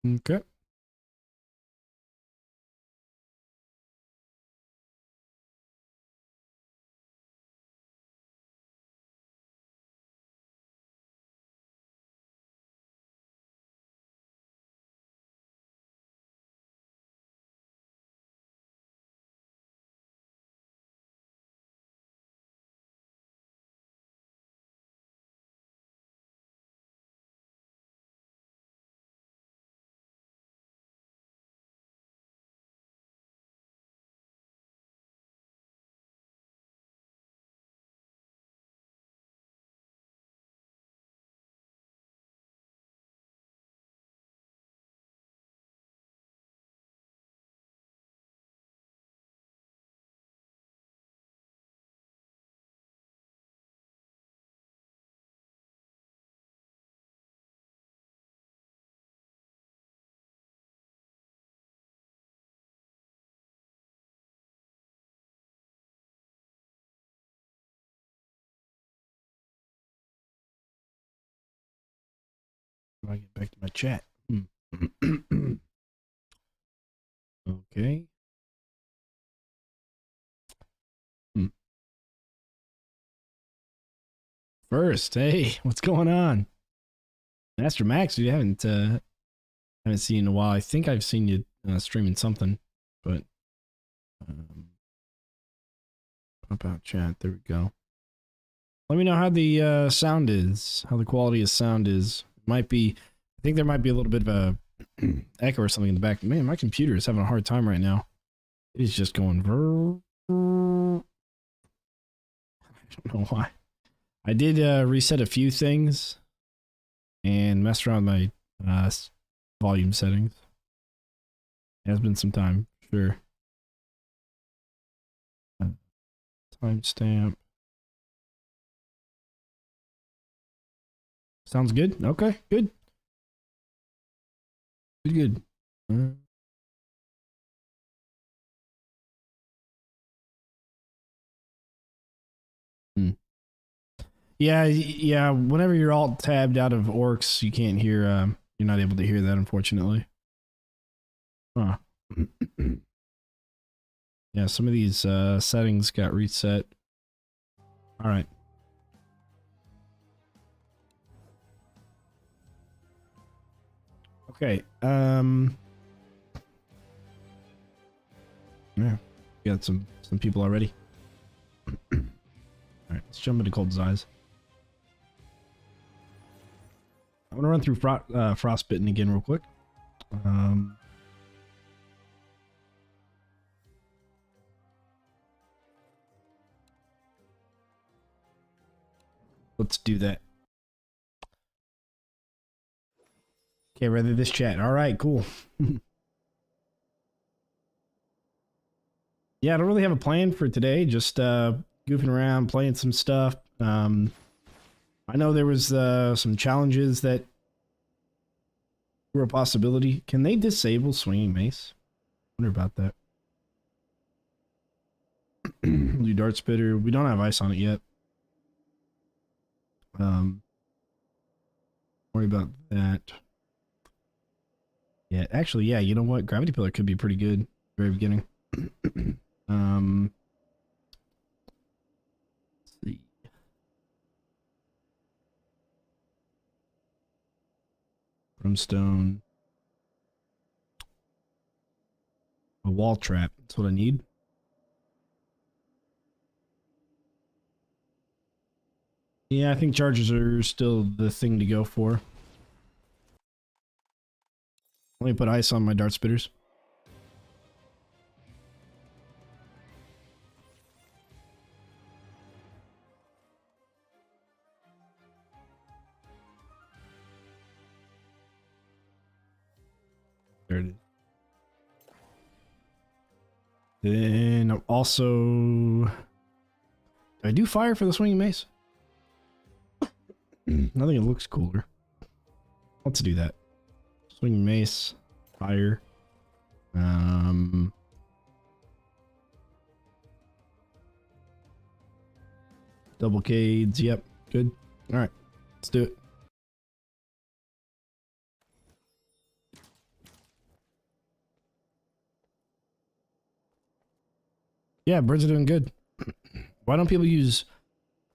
Okay. I get back to my chat. Okay. First, hey, what's going on? Master Max, we haven't seen in a while. I think I've seen you streaming something, but pop out chat. There we go. Let me know how the sound is, how the quality of sound is. Might be, I think there might be a little bit of a echo or something in the back. Man, my computer is having a hard time right now. It is just going. I don't know why. I did reset a few things and messed around with my volume settings. It has been some time, sure. Timestamp. Sounds good. Okay, good. Good. Yeah, yeah. Whenever you're alt tabbed out of orcs, you can't hear. You're not able to hear that, unfortunately. Huh. Yeah, some of these settings got reset. All right. Okay. Yeah, got some people already. All right, let's jump into Cold Eyes. I'm gonna run through Frostbitten again real quick. Let's do that. Okay, rather this chat. All right, cool. Yeah, I don't really have a plan for today. Just goofing around, playing some stuff. I know there was some challenges that were a possibility. Can they disable swinging mace? I wonder about that. Do dart spitter. We don't have ice on it yet. Worry about that. Yeah, actually, yeah. You know what? Gravity pillar could be pretty good. Very beginning. Let's see. Brimstone. A wall trap. That's what I need. Yeah, I think charges are still the thing to go for. Let me put ice on my dart spitters. There it is. Then also, do I do fire for the swinging mace? I think it looks cooler. Let's do that. Swinging mace, fire. Double cades. Yep, good. All right, let's do it. Yeah, birds are doing good. Why don't people use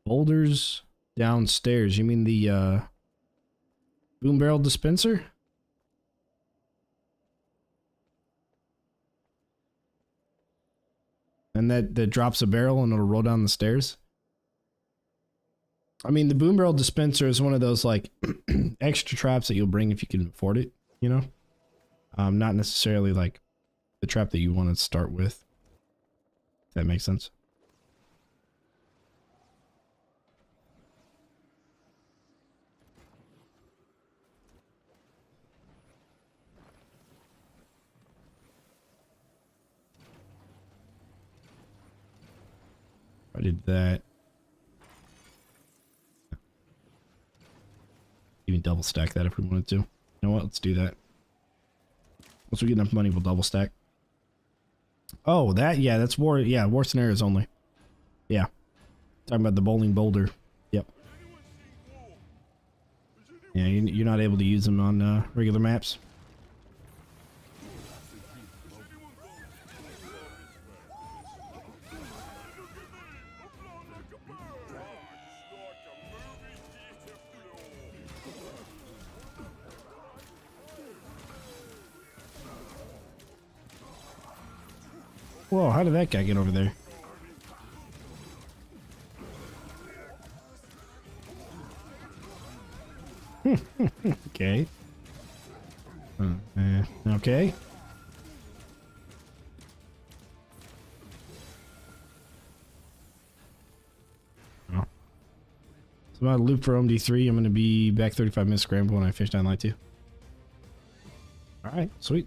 boulders downstairs? You mean the boom barrel dispenser? And that drops a barrel and it'll roll down the stairs? I mean, the boom barrel dispenser is one of those, like, extra traps that you'll bring if you can afford it, you know? Not necessarily, like, the trap that you want to start with. If that makes sense. I did that. Even double stack that if we wanted to. You know what? Let's do that. Once we get enough money, we'll double stack. Oh, that, yeah, that's war. Yeah, war scenarios only. Yeah. Talking about the bowling boulder. Yep. Yeah, you're not able to use them on regular maps. Whoa, how did that guy get over there? Okay. Okay. Oh. So I'm out of loop for OMD3. I'm going to be back 35 minutes scramble when I fish down light 2. Alright, sweet.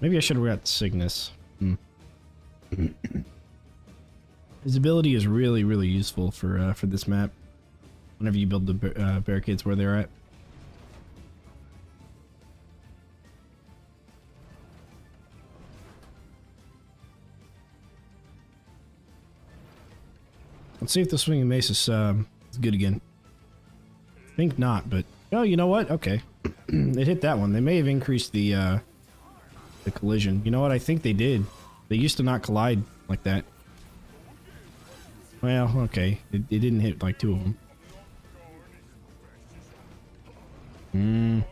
Maybe I should have got Cygnus. His ability is really, really useful for this map. Whenever you build the barricades where they're at. Let's see if the swinging mace is good again. I think not, but oh, you know what? Okay, it hit that one. They may have increased the collision. You know what? I think they did. They used to not collide like that. Well, okay, it didn't hit like 2 of them.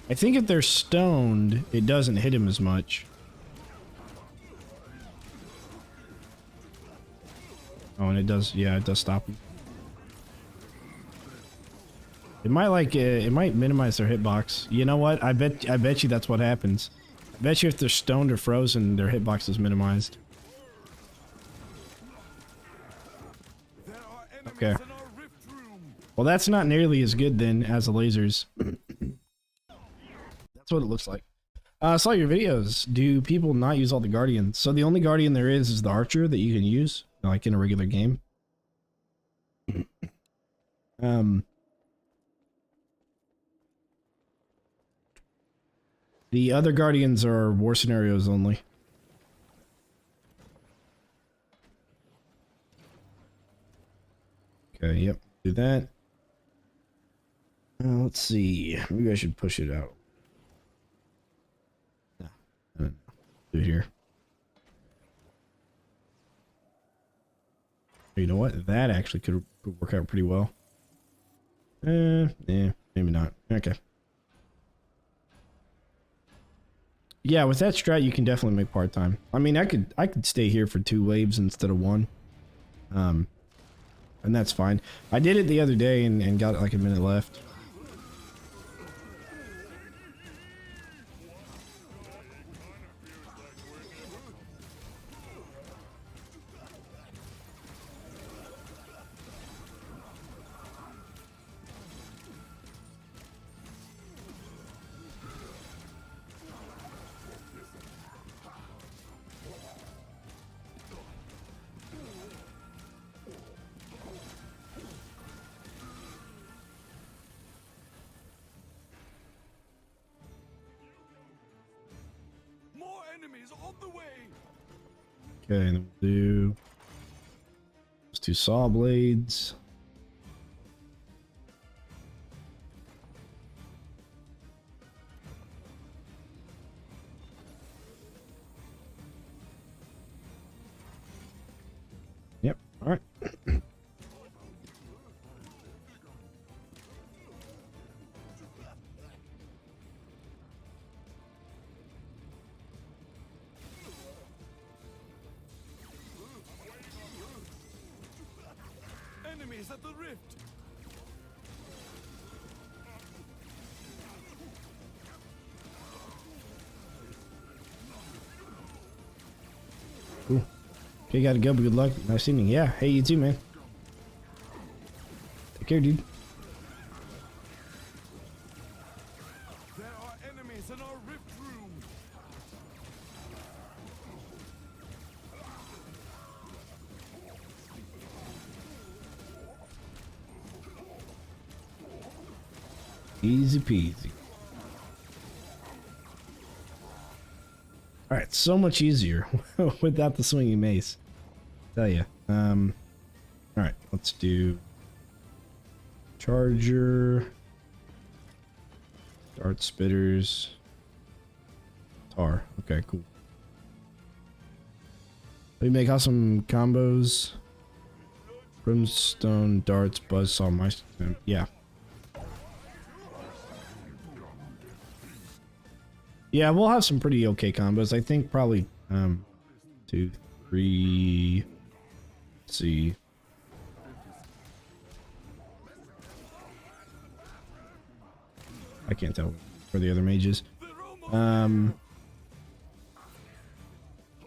I think if they're stoned, it doesn't hit him as much. Oh, and it does, yeah, it does stop them. It might like, it might minimize their hitbox. You know what? I bet you that's what happens. I bet you if they're stoned or frozen, their hitbox is minimized. Okay. Well, that's not nearly as good then as the lasers. That's what it looks like. I saw your videos. Do people not use all the guardians? So the only guardian there is the archer that you can use, like in a regular game. The other guardians are war scenarios only. Okay, yep, do that. Let's see. Maybe I should push it out. No, I don't know. Do it here. You know what? That actually could work out pretty well. Yeah, maybe not. Okay. Yeah, with that strat, you can definitely make part-time. I mean, I could stay here for 2 waves instead of 1. And that's fine. I did it the other day and got like a minute left. Okay, and then we'll do Those 2 saw blades. Yep, alright. Enemies at the rift. Cool. Okay, gotta go, but good luck. Nice evening. Yeah, hey, you too, man. Take care, dude. There are enemies in our rift room. Easy peasy. Alright, so much easier without the swinging mace. Tell ya. Alright, let's do charger, dart spitters, tar. Okay, cool. We make awesome combos. Brimstone, darts, buzzsaw, mice. Yeah. Yeah, we'll have some pretty okay combos. I think probably 2, 3. Let's see. I can't tell for the other mages. What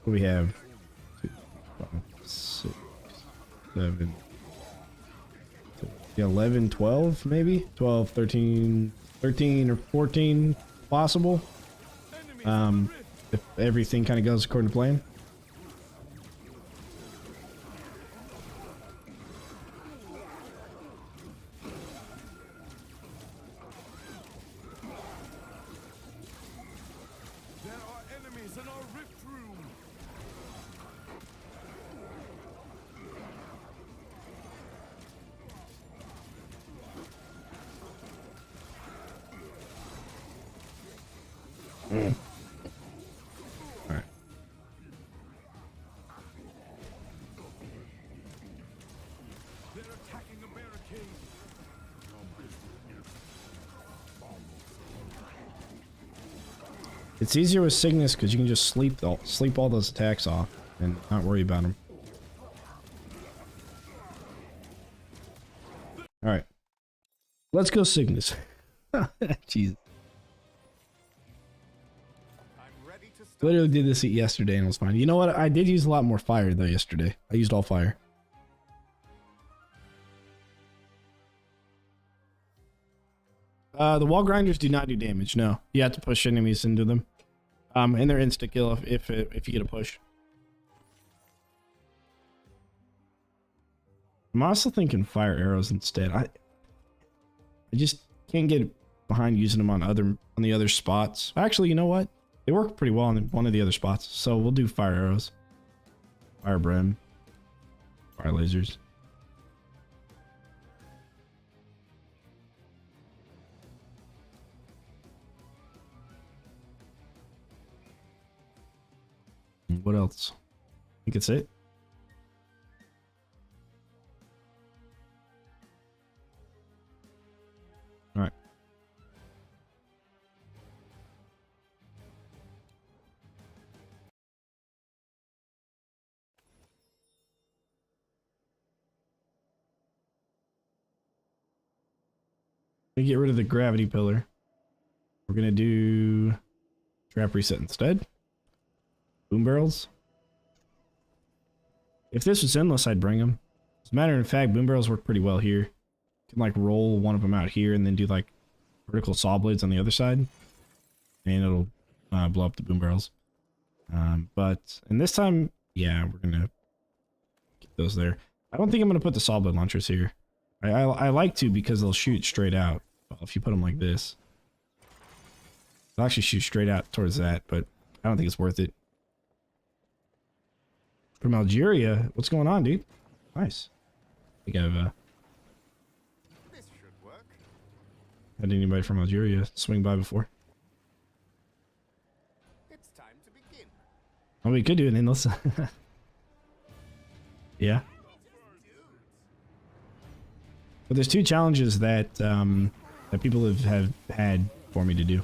do we have? 2, 5, 6, 7, 11, 12 maybe? 12, 13 or 14 possible. If everything kind of goes according to plan. There are enemies in our rift room. Alright. They're attacking a barricade. It's easier with Cygnus because you can just sleep all those attacks off and not worry about them. Alright. Let's go Cygnus. Jeez. Literally did this yesterday and it was fine. You know what? I did use a lot more fire though yesterday. I used all fire. The wall grinders do not do damage. No, you have to push enemies into them. And they're insta kill if you get a push. I'm also thinking fire arrows instead. I just can't get behind using them on the other spots. Actually, you know what? They work pretty well on one of the other spots. So we'll do fire arrows, fire brim, fire lasers. What else? I think it's it. All right. We get rid of the gravity pillar. We're gonna do trap reset instead. Boom barrels. If this was endless, I'd bring them. As a matter of fact, boom barrels work pretty well here. You can like roll one of them out here and then do like vertical saw blades on the other side, and it'll blow up the boom barrels. And this time, yeah, we're gonna get those there. I don't think I'm gonna put the saw blade launchers here. I like to because they'll shoot straight out. Well, if you put them like this, they'll actually shoot straight out towards that, but I don't think it's worth it. From Algeria, what's going on, dude? Nice. think I've This should work. had anybody from Algeria swing by before. It's time to begin. Oh, we could do it in this. Yeah. But there's two challenges that that people have had for me to do.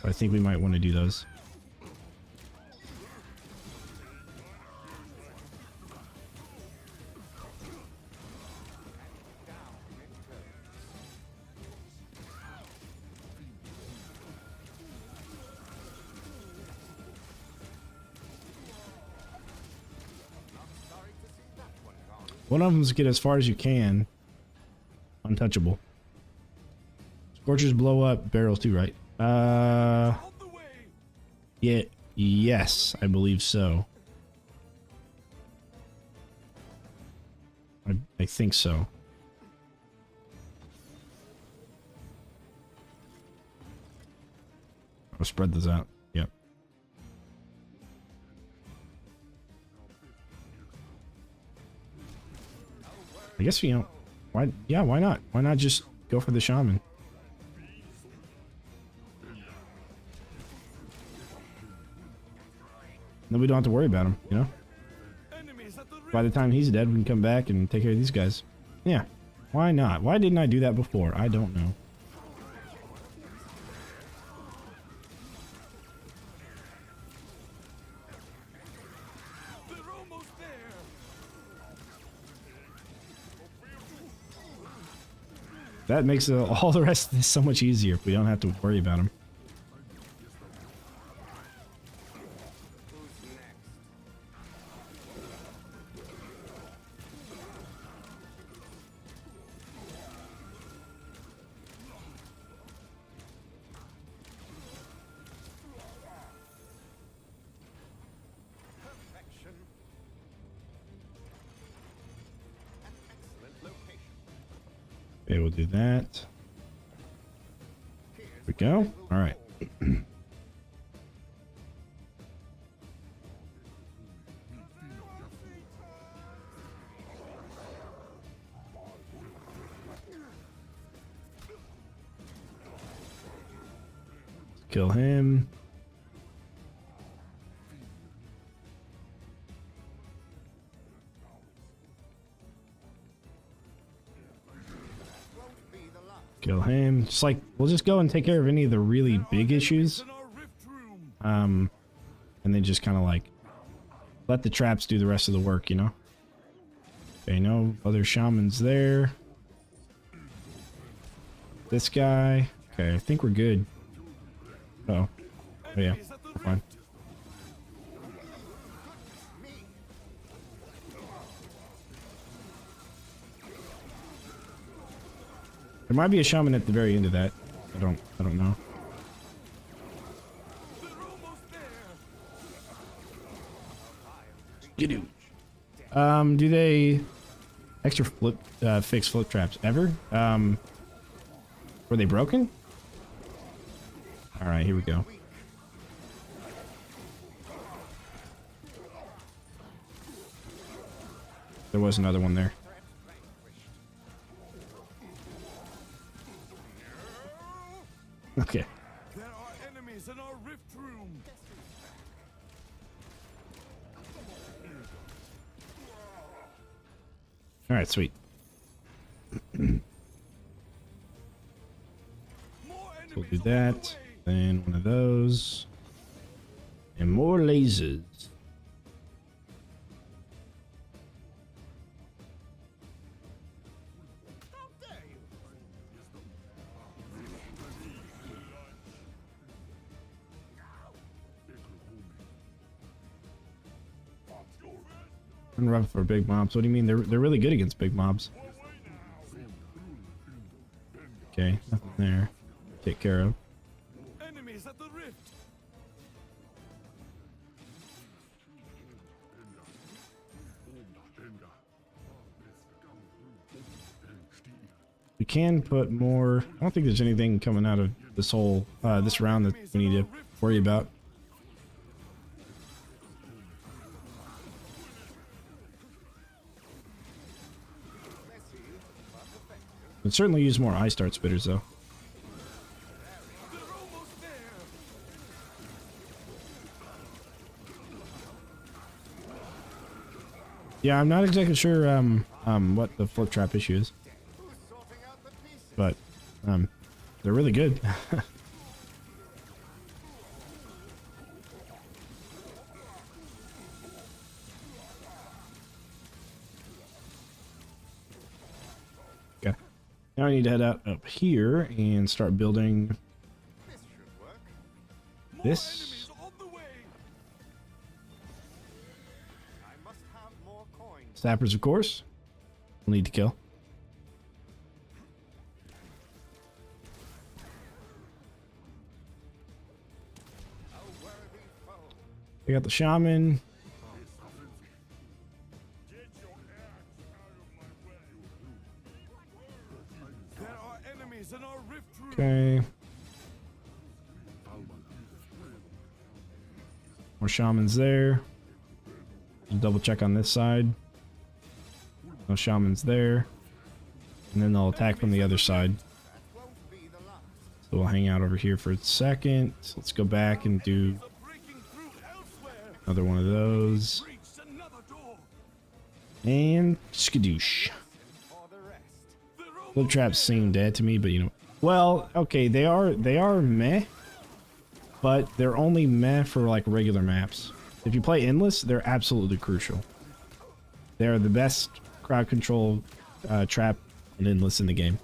So I think we might want to do those. One of them's get as far as you can. Untouchable. Scorchers blow up barrels too, right? On the way. Yeah, yes, I believe so. I think so. I'll spread this out. Yep. I guess, you know, why? Yeah, why not? Why not just go for the shaman? Then we don't have to worry about him, you know? Enemies at the By the time he's dead, we can come back and take care of these guys. Yeah. Why not? Why didn't I do that before? I don't know. They're almost there. That makes all the rest of this so much easier if we don't have to worry about him. Who's next? Perfection. An excellent location. Okay, we'll do that. There we go. All right. Kill him. Won't be the last. Kill him. Just like, we'll just go and take care of any of the really big issues. In our rift room. And then just kind of like let the traps do the rest of the work, you know? Okay, no other shamans there. This guy. Okay, I think we're good. Uh-oh. Oh yeah, Enemies at the we're fine. rift. There might be a shaman at the very end of that. I don't know. They're almost there. Skidoo. Do they extra fix flip traps ever? Were they broken? All right, here we go. There was another one there. Okay. There are enemies in our rift room. All right, sweet. More We'll enemies do on the that. way. Then one of those. And more lasers. How dare you? I'm rough for big mobs. What do you mean? They're really good against big mobs. Okay, nothing there. Take care of. Enemies at the rift. We can put more. I don't think there's anything coming out of this whole this round that we need to worry about. Could certainly use more ice dart spitters though. They're almost there. Yeah, I'm not exactly sure what the flip trap issue is, Who's sorting out the pieces? but they're really good. Okay, now I need to head out up here and start building This should work. More this. enemies on the way. I must have more coins. Sappers, of course. We'll need to kill. A worthy foe. We got the shaman. There are enemies in our rift room. Okay. More shamans there. Just double check on this side. No shamans there. And then they'll attack from the other side. That won't be the last. So we'll hang out over here for a second. Let's go back and do They're breaking through elsewhere. another one of those. Reached another door. And skadoosh. For the rest. They're almost Flip traps seem dead to me, but you know. Well, okay, they are meh. But they're only meh for like regular maps. If you play endless, they're absolutely crucial. They're the best crowd control trap and endless in the game.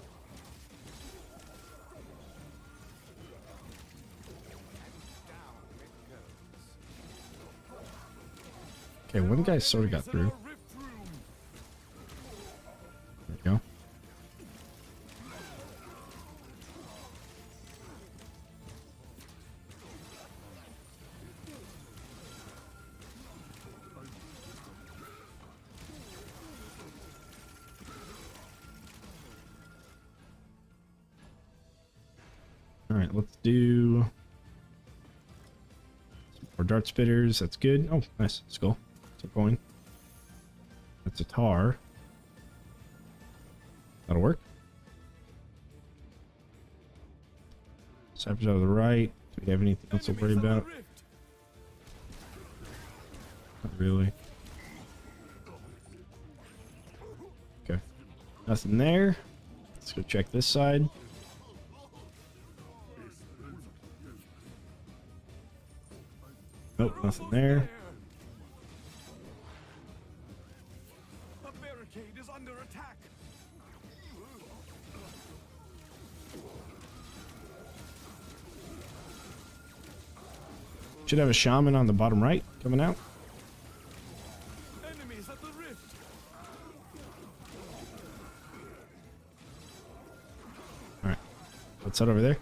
Okay, one guy sort of got enemies in through. our rift room. There we go. All right, let's do some more dart spitters. That's good. Oh, nice skull. It's a coin. That's a tar. That'll work. Sappers out of the right. Do we have anything else to worry Enemies in the about? rift. Not really. Okay. Nothing there. Let's go check this side. Nope, nothing there. A barricade is under attack. Should have a shaman on the bottom right coming out. Enemies at the rift. Alright. Let's head over there.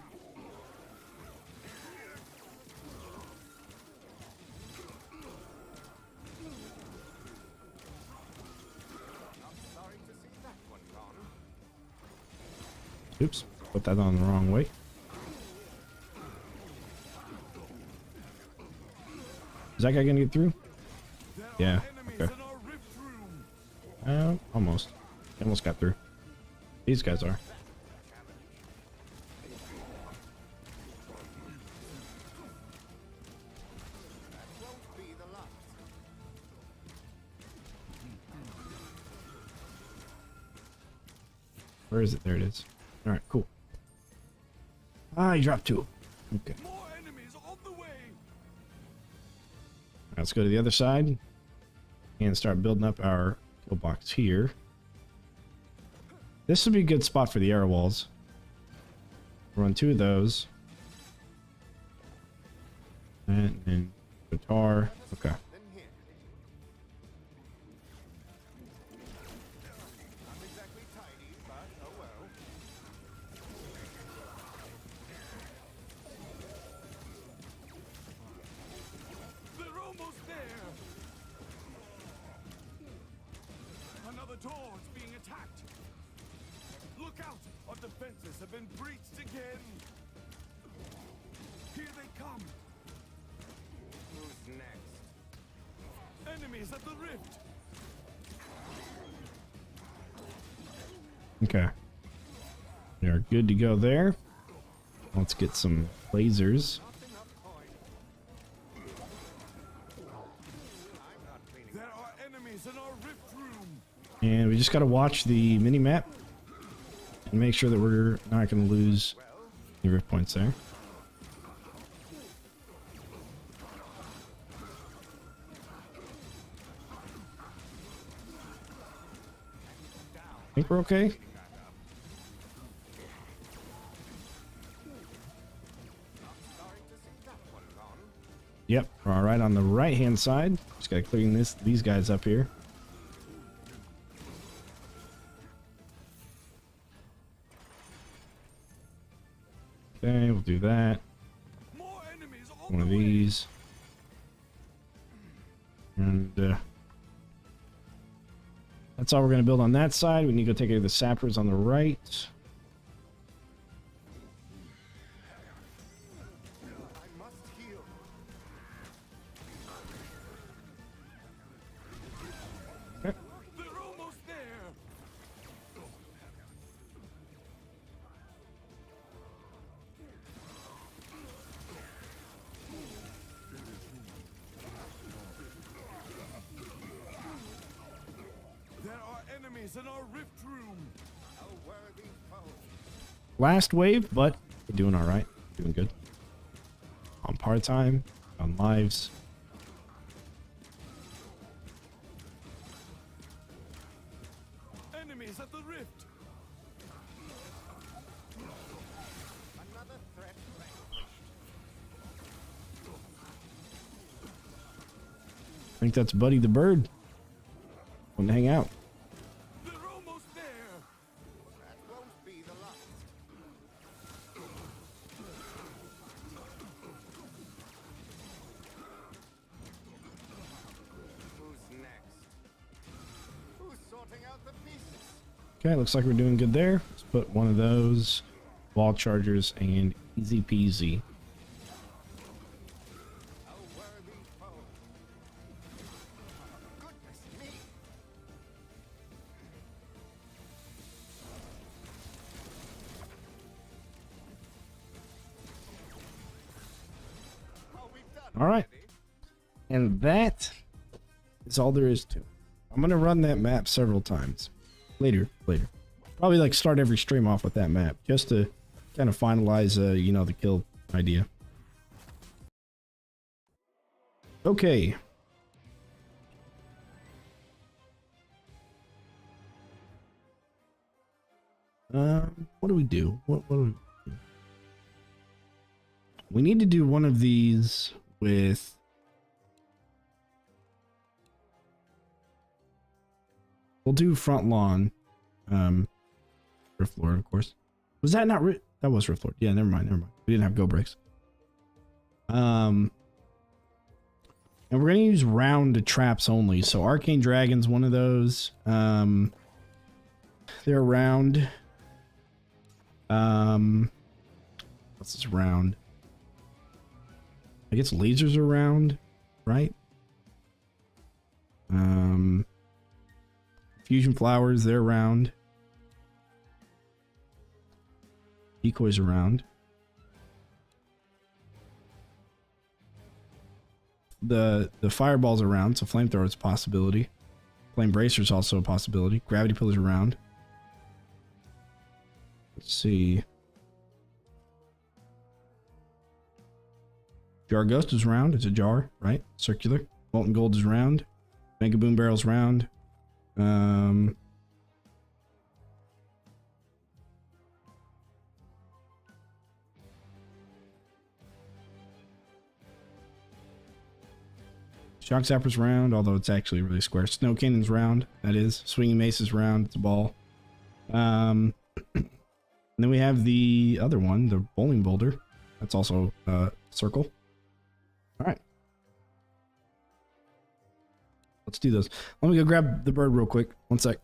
Sorry to see that one gone. Oops. Put that on the wrong way. Is that guy gonna get through? There are Yeah, enemies okay. in our rift room. Almost. Almost got through. These guys are. Won't be the last. Where is it? There it is. Alright, cool. Ah, he dropped two. Okay. More enemies on the way. Let's go to the other side and start building up our kill box here. This would be a good spot for the arrow walls. Run two of those. And then guitar. Okay. Then here. Not exactly tidy, but oh well. They're almost there. Another door is being attacked. Look out! Our defenses have been breached again. Here they come. Who's next? Enemies at the rift. Okay. We are good to go there. Let's get some lasers. There are enemies in our rift room. And we just got to watch the mini-map and make sure that we're not going to lose any rift points there. I think we're okay. Yep, we're all right on the right-hand side. Just gotta clean these guys up here. Okay, we'll do that. More enemies on One of the way. these. And that's all we're gonna build on that side. We need to go take care of the sappers on the right. I must heal. Okay. They're almost there. There are enemies in our rift room. A worthy foe. Last wave, but we're doing all right. Doing good. On par time, on lives. Enemies at the rift. Another threat vanquished. I think that's Buddy the Bird. Want to hang out. They're almost there. That won't be the last. Who's next? Who's sorting out the pieces? Okay, looks like we're doing good there. Let's put one of those wall chargers and easy peasy. A worthy foe. Goodness me. Are we done All right. already? And that is all there is to it. I'm going to run that map several times. Later. Probably like start every stream off with that map just to kind of finalize, you know, the kill idea. Okay. What do we do? What do we do? We need to do one of these with... We'll do front lawn. Rift Lord, of course. Was that not that was Rift Lord. Yeah, never mind. We didn't have go breaks. And we're gonna use round traps only. So Arcane Dragon's one of those. They're round. What's this round? I guess lasers are round, right? Fusion flowers, they're round. Decoys are round. The fireballs are round, so flamethrower is a possibility. Flame bracer is also a possibility. Gravity pillars are round. Let's see. Jar Ghost is round. It's a jar, right? Circular. Molten Gold is round. Mega Boom Barrel's round. Shock Zapper's round, although it's actually really square. Snow Cannon's round. That is. Swinging Mace is round. It's a ball. And then we have the other one, the Bowling Boulder. That's also circle. All right. Let's do those. Let me go grab the bird real quick. One sec.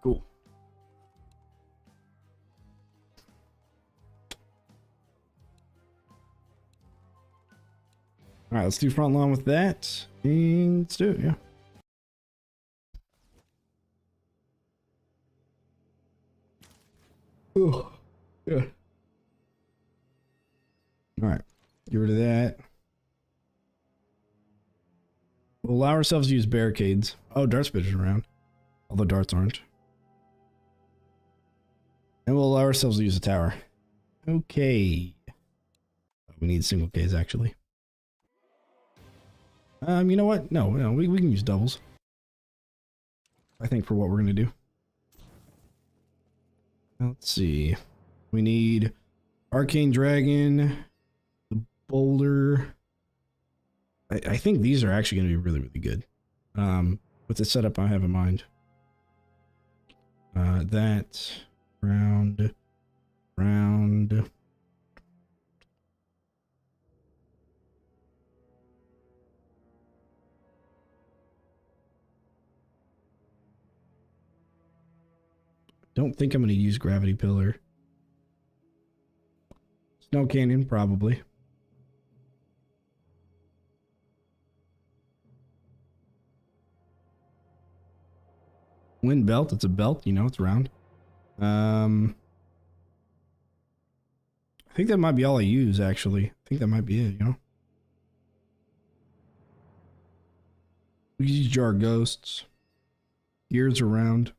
Cool. All right, let's do front lawn with that. And let's do it, yeah. Oh, yeah. All right, get rid of that. We'll allow ourselves to use barricades. Oh, dart spitters around. Although darts aren't. And we'll allow ourselves to use a tower. Okay. We need single Ks actually. You know what? No, we can use doubles. I think for what we're gonna do. Let's see. We need Arcane Dragon, the Boulder. I think these are actually gonna be really, really good. With the setup I have in mind. That round. Don't think I'm going to use Gravity Pillar. Snow Canyon, probably. Wind Belt, it's a belt, you know, it's round. I think that might be all I use, actually. I think that might be it, you know? We use Jar Ghosts. Gears around.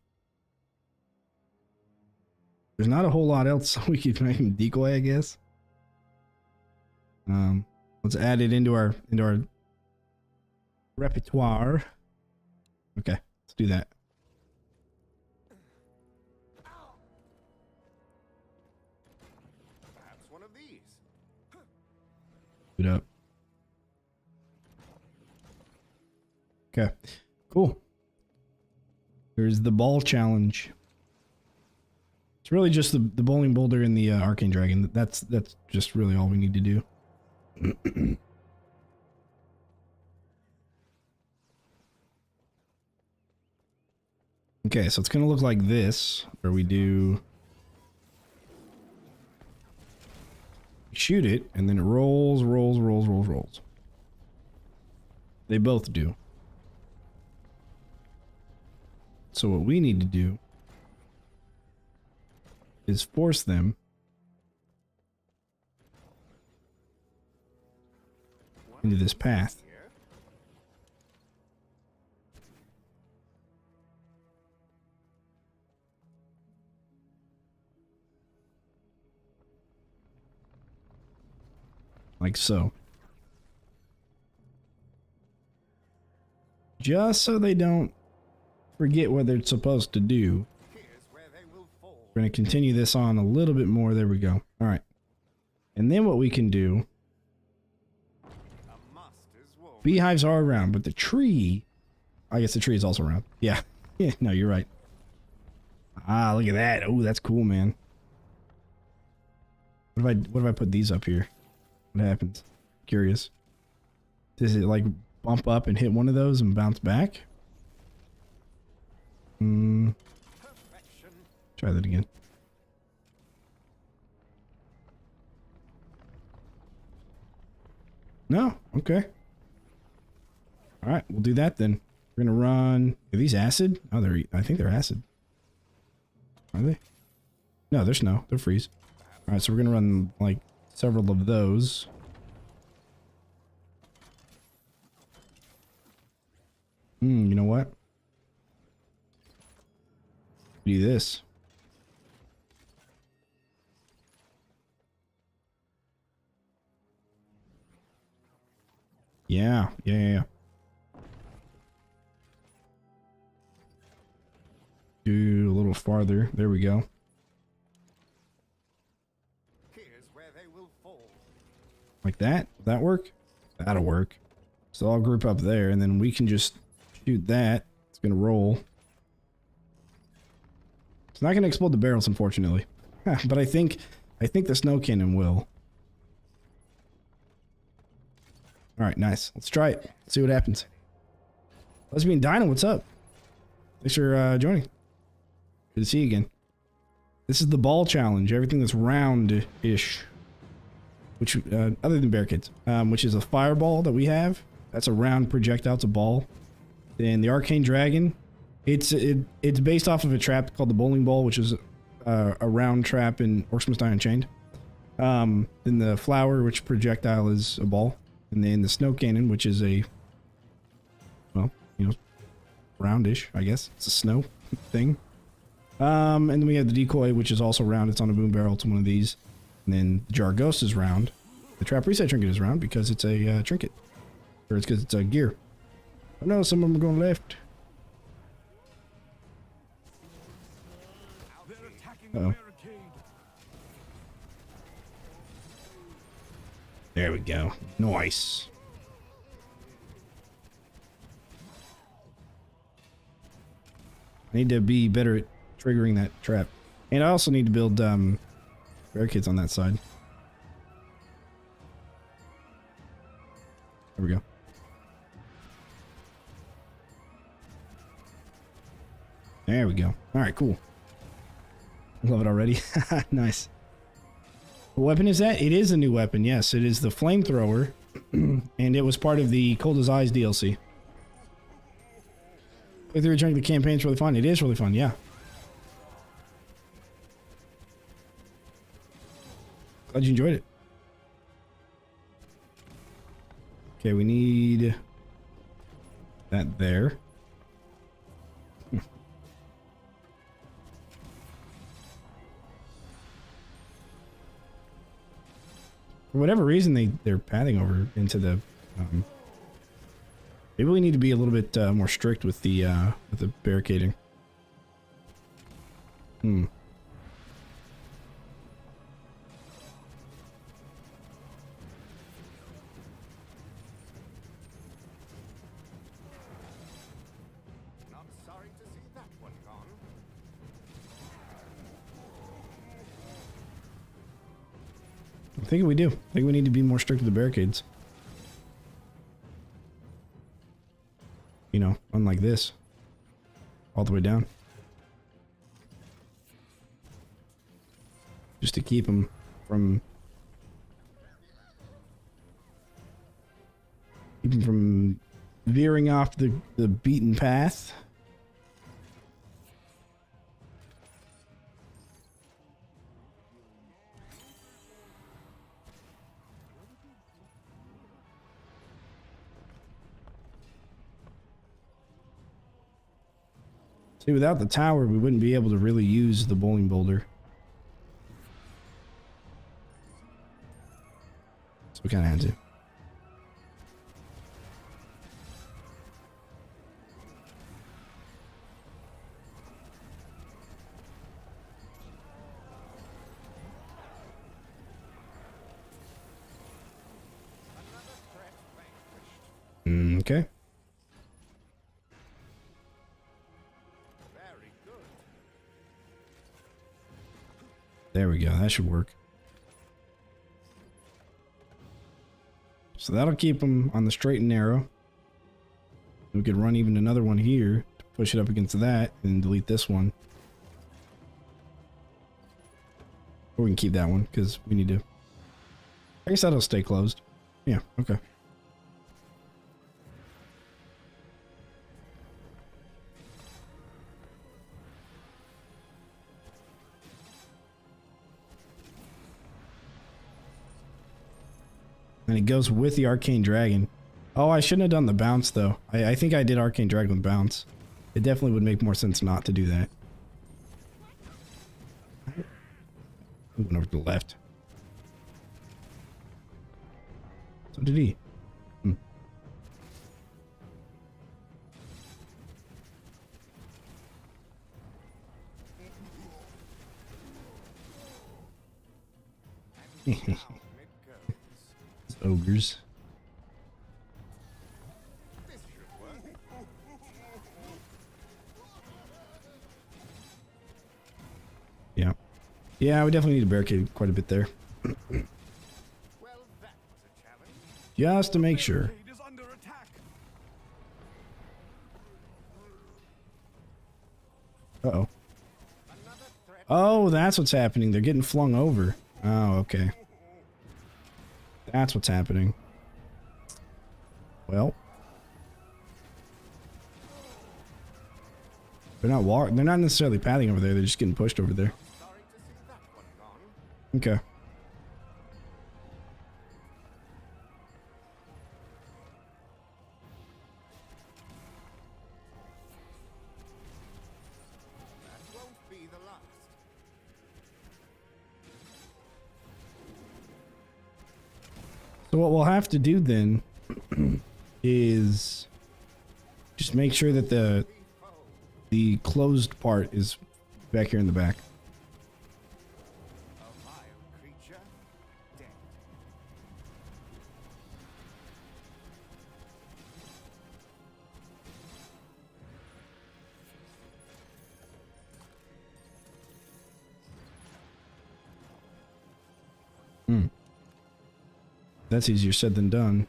There's not a whole lot else we could make him decoy, I guess. Let's add it into our repertoire. Okay, let's do that. Perhaps one of these. Boot up. Okay, cool. There's the ball challenge. It's really just the bowling boulder and the arcane dragon. That's just really all we need to do. Okay, so it's gonna look like this, where we do shoot it, and then it rolls. They both do. So what we need to do is force them into this path. Like so. Just so they don't forget what they're supposed to do. We're going to continue this on a little bit more. There we go. All right. And then what we can do. Beehives are around, but the tree. I guess the tree is also around. Yeah. Yeah. No, you're right. Ah, look at that. Oh, that's cool, man. What if I put these up here? What happens? Curious. Does it like bump up and hit one of those and bounce back? Try that again. No? Okay. Alright, we'll do that then. We're gonna run... Are these acid? Oh, I think they're acid. Are they? No, they're snow. They're freeze. Alright, so we're gonna run, like, several of those. You know what? Do this. Yeah. Do a little farther. There we go. Here's where they will fall. Like that? Will that work? That'll work. So I'll group up there, and then we can just shoot that. It's gonna roll. It's not gonna explode the barrels, unfortunately. But I think the snow cannon will. Alright, nice. Let's try it. See what happens. Lesbian Dino, what's up? Thanks for joining. Good to see you again. This is the ball challenge. Everything that's round-ish. Which, other than barricades. Which is a fireball that we have. That's a round projectile. It's a ball. Then the arcane dragon. It's based off of a trap called the bowling ball, which is a round trap in Orcs Must Die Unchained. Then the flower, which projectile is a ball. And then the snow cannon, which is a, well, you know, roundish, I guess. It's a snow thing. And then we have the decoy, which is also round. It's on a boom barrel. It's one of these. And then the jar ghost is round. The trap reset trinket is round because it's a trinket. Or it's because it's a gear. Oh no, some of them are going left. They're attacking the Uh-oh. barricade. There we go. Nice. I need to be better at triggering that trap. And I also need to build barricades on that side. There we go. There we go. Alright, cool. Love it already. Nice. What weapon is that? It is a new weapon, yes. It is the flamethrower. And it was part of the Cold as Eyes DLC. Playthrough returning the campaign's really fun. It is really fun, yeah. Glad you enjoyed it. Okay, we need that there. For whatever reason, they're pathing over into the. Maybe we need to be a little bit more strict with the barricading. Not sorry to see that one gone. I think we do. I think we need to be more strict with the barricades. You know, unlike this. All the way down. Just to keep them from... Keep them from veering off the beaten path. See, without the tower, we wouldn't be able to really use the bowling boulder. So we kind of had to. Another threat vanquished. Okay. Very good. There we go. That should work. So that'll keep them on the straight and narrow. We could run even another one here to push it up against that and delete this one. Or we can keep that one because we need to. I guess that'll stay closed. Yeah, okay. And it goes with the Arcane Dragon. Oh, I shouldn't have done the bounce, though. I think I did Arcane Dragon with bounce. It definitely would make more sense not to do that. Moving over to the left. So did he. Down it goes. Ogres. This should work. Yeah. Yeah, we definitely need to barricade quite a bit there. Well, that was a challenge. Just to make sure. Barricade is under attack. Uh-oh. Oh, that's what's happening. They're getting flung over. Oh, okay. That's what's happening. Well. They're not necessarily pathing over there, they're just getting pushed over there. Sorry to see that one gone. Okay. That won't be the last. So what we'll have to do then is just make sure that the closed part is back here in the back. A vile creature, dead. That's easier said than done.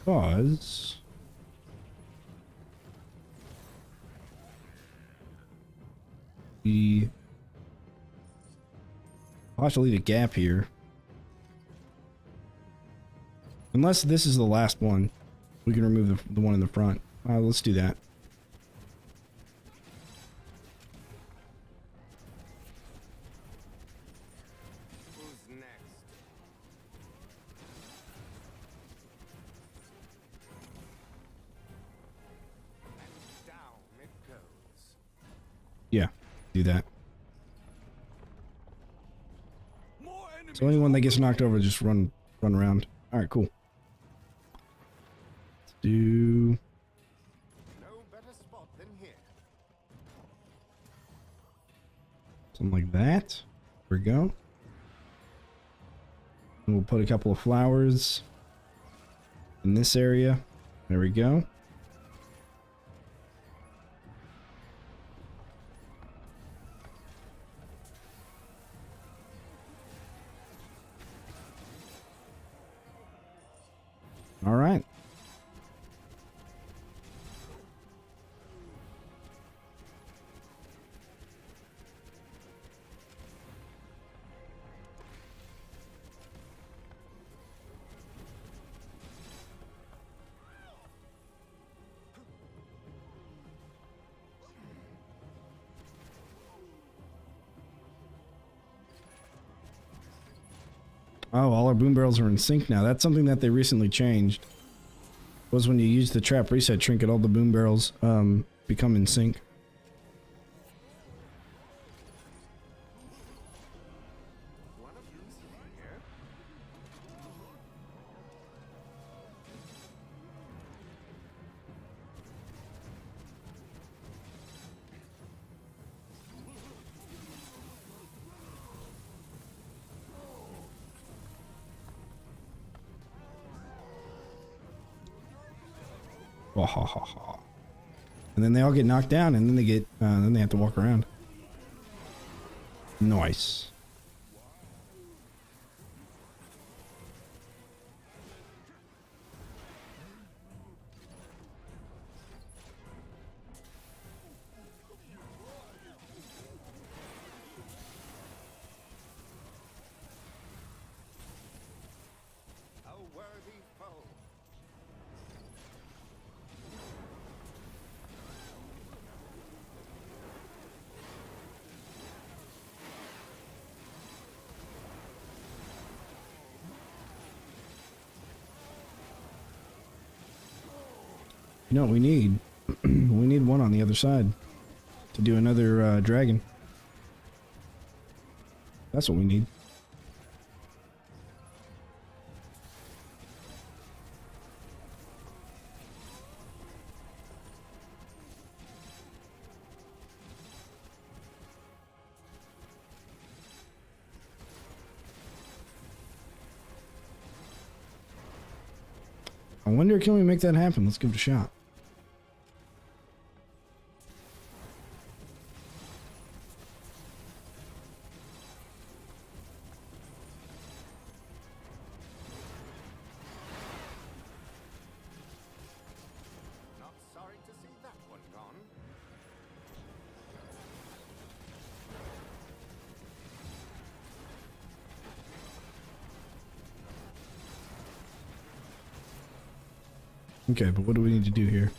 Because I'll have to leave a gap here. Unless this is the last one, we can remove the one in the front. Let's do that. Who's next? And down it goes. Yeah, do that. More enemies. So anyone that gets knocked over, just run around. All right, cool. Let's do No better spot than here. something like that. There we go. And we'll put a couple of flowers in this area. There we go. All right. Oh, all our boom barrels are in sync now. That's something that they recently changed. Was when you use the trap reset trinket, all the boom barrels become in sync. One of these here. Oh, ha, ha, ha. And then they all get knocked down, and then they get then they have to walk around. Nice. A worthy foe. You know what we need? We need one on the other side to do another dragon. That's what we need. I wonder, can we make that happen? Let's give it a shot. Not sorry to see that one Okay, but what do we need to do here?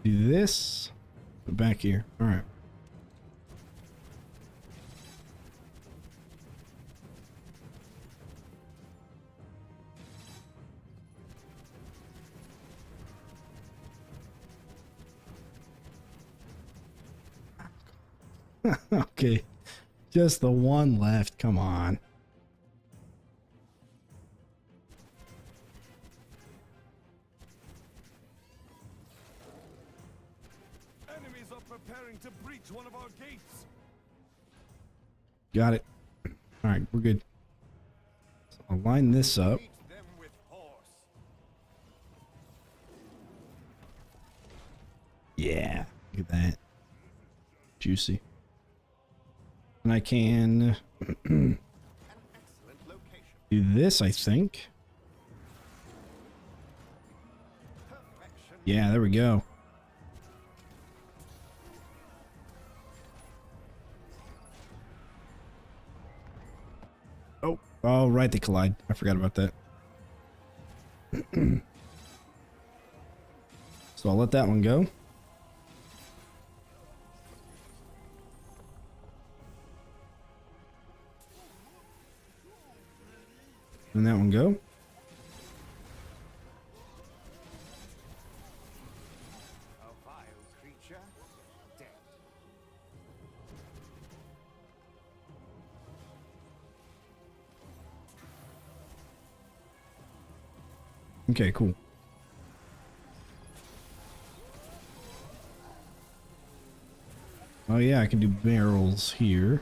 Do this. Back here. All right. Okay. Just the one left. Come on. Enemies are preparing to breach one of our gates. Got it. All right, we're good. So I'll line this up. Meet them with horse. Yeah. Look at that. Juicy. And I can An excellent location. do this, I think. Perfection. Yeah, there we go. Oh, oh, right, they collide. I forgot about that. So I'll let that one go. And that one go. A vile creature. Dead. Okay, cool. Oh yeah, I can do barrels here.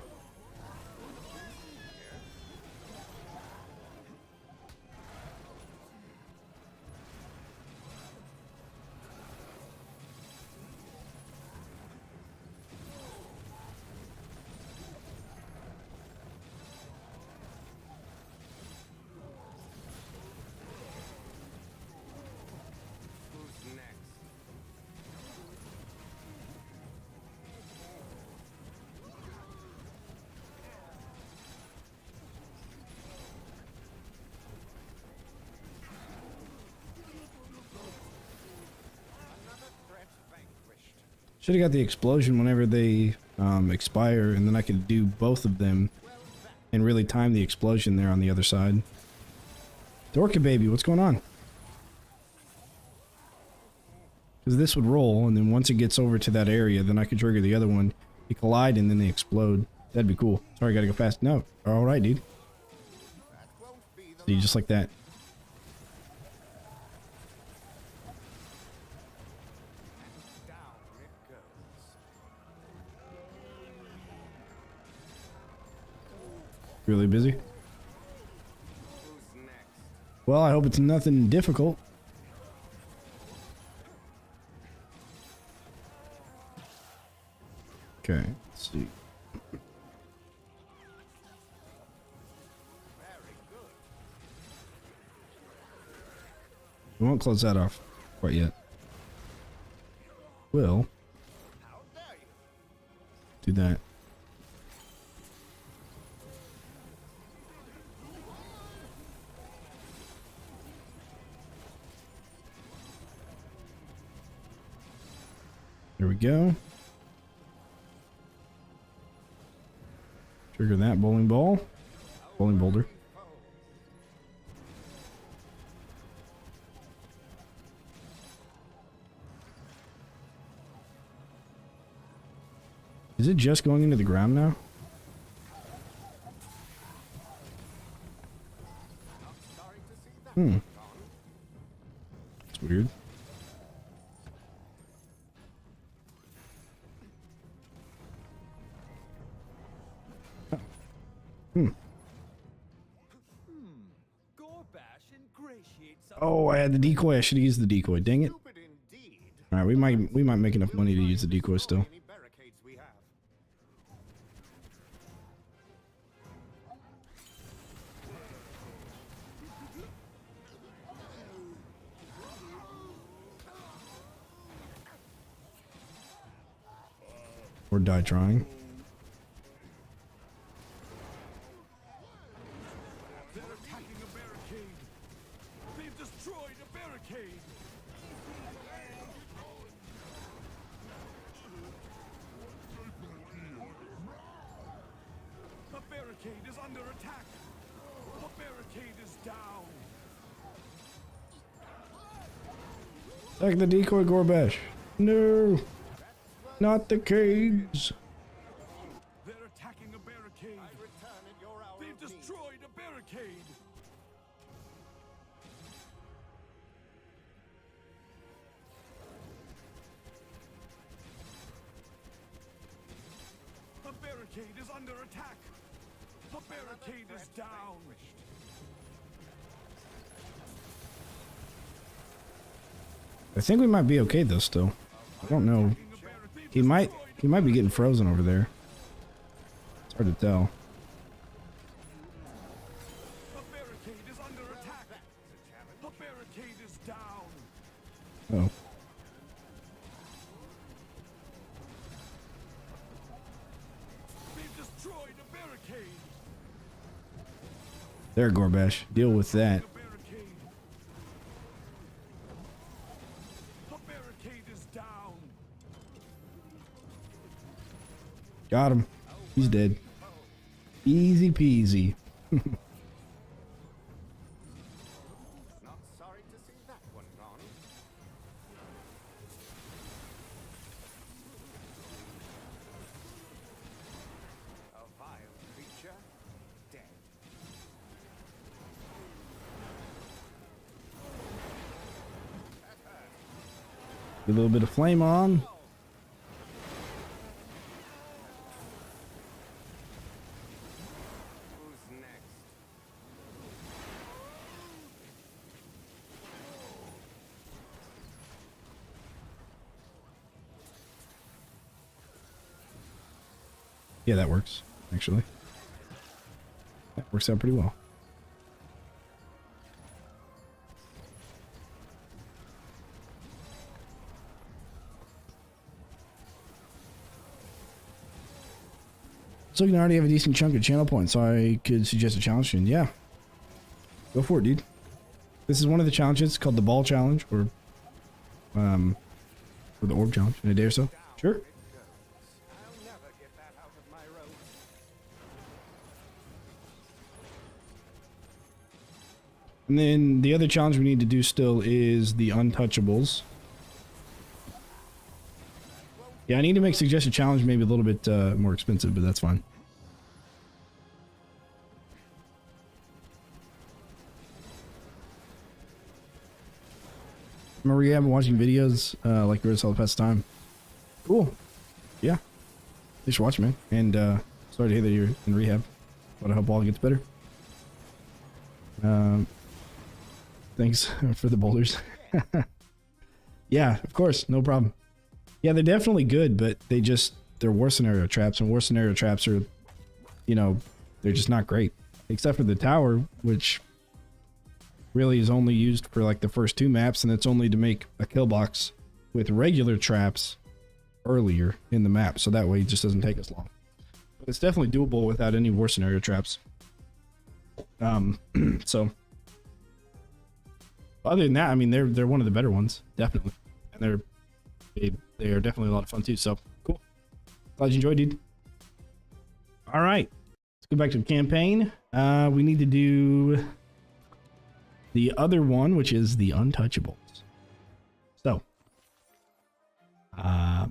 Who's next? Another threat vanquished. Should have got the explosion whenever they expire, and then I could do both of them and really time the explosion there on the other side. Dorka baby, what's going on? Because this would roll, and then once it gets over to that area, then I could trigger the other one. They collide, and then they explode. That'd be cool. Sorry, gotta go fast. No. Alright, dude. That won't be the See, just like that. down it goes. Really busy. Who's next? Well, I hope it's nothing difficult. Okay, let's see. Very good. We won't close that off quite yet. Will How dare you? do that. There we go. Trigger that bowling ball. Bowling boulder. Is it just going into the ground now? Not sorry to see that Hmm. one gone. It's weird. Gorbash ingratiates us. Oh, I had the decoy. I should have used the decoy. Dang it. Stupid indeed. All right, we might make enough money to use the decoy still. Any barricades we have. Or die trying. They're attacking a barricade. They've destroyed a barricade! The barricade is under attack! The barricade is down! Attack the decoy, Gorbash. No. Not the caves. They're attacking a barricade! They've destroyed a barricade! The barricade is under attack! The barricade is down! I think we might be okay though still. I don't know. He might be getting frozen over there. It's hard to tell. The barricade is under attack! The barricade is down! Oh. They've destroyed a barricade! There, Gorbash. Deal with that. The barricade! The barricade is down! Got him. He's dead. Easy peasy. Not sorry to see that one gone. A vile creature, dead. A little bit of flame on. Who's next? Yeah, that works, actually. That works out pretty well. So you can already have a decent chunk of channel points, so I could suggest a challenge, and yeah. Go for it, dude. This is one of the challenges called the ball challenge, or the orb challenge in a day or so. Sure. I'll never get that out of my road. And then the other challenge we need to do still is the untouchables. Yeah, I need to make suggested challenge maybe a little bit more expensive, but that's fine. Remember you have been watching videos like yours all the past time. Cool. Yeah. Thanks for watching, man. And sorry to hear that you're in rehab. But I hope all gets better. Thanks for the boulders. Yeah, of course. No problem. Yeah, they're definitely good, but they're war scenario traps, and war scenario traps are, you know, they're just not great. Except for the tower, which really is only used for like the first 2 maps, and it's only to make a kill box with regular traps earlier in the map, so that way it just doesn't take us long. But it's definitely doable without any war scenario traps. So other than that, I mean, they're one of the better ones, definitely, and they are definitely a lot of fun too. So cool. Glad you enjoyed, dude. All right, let's go back to the campaign. We need to do the other one, which is the untouchables. So, I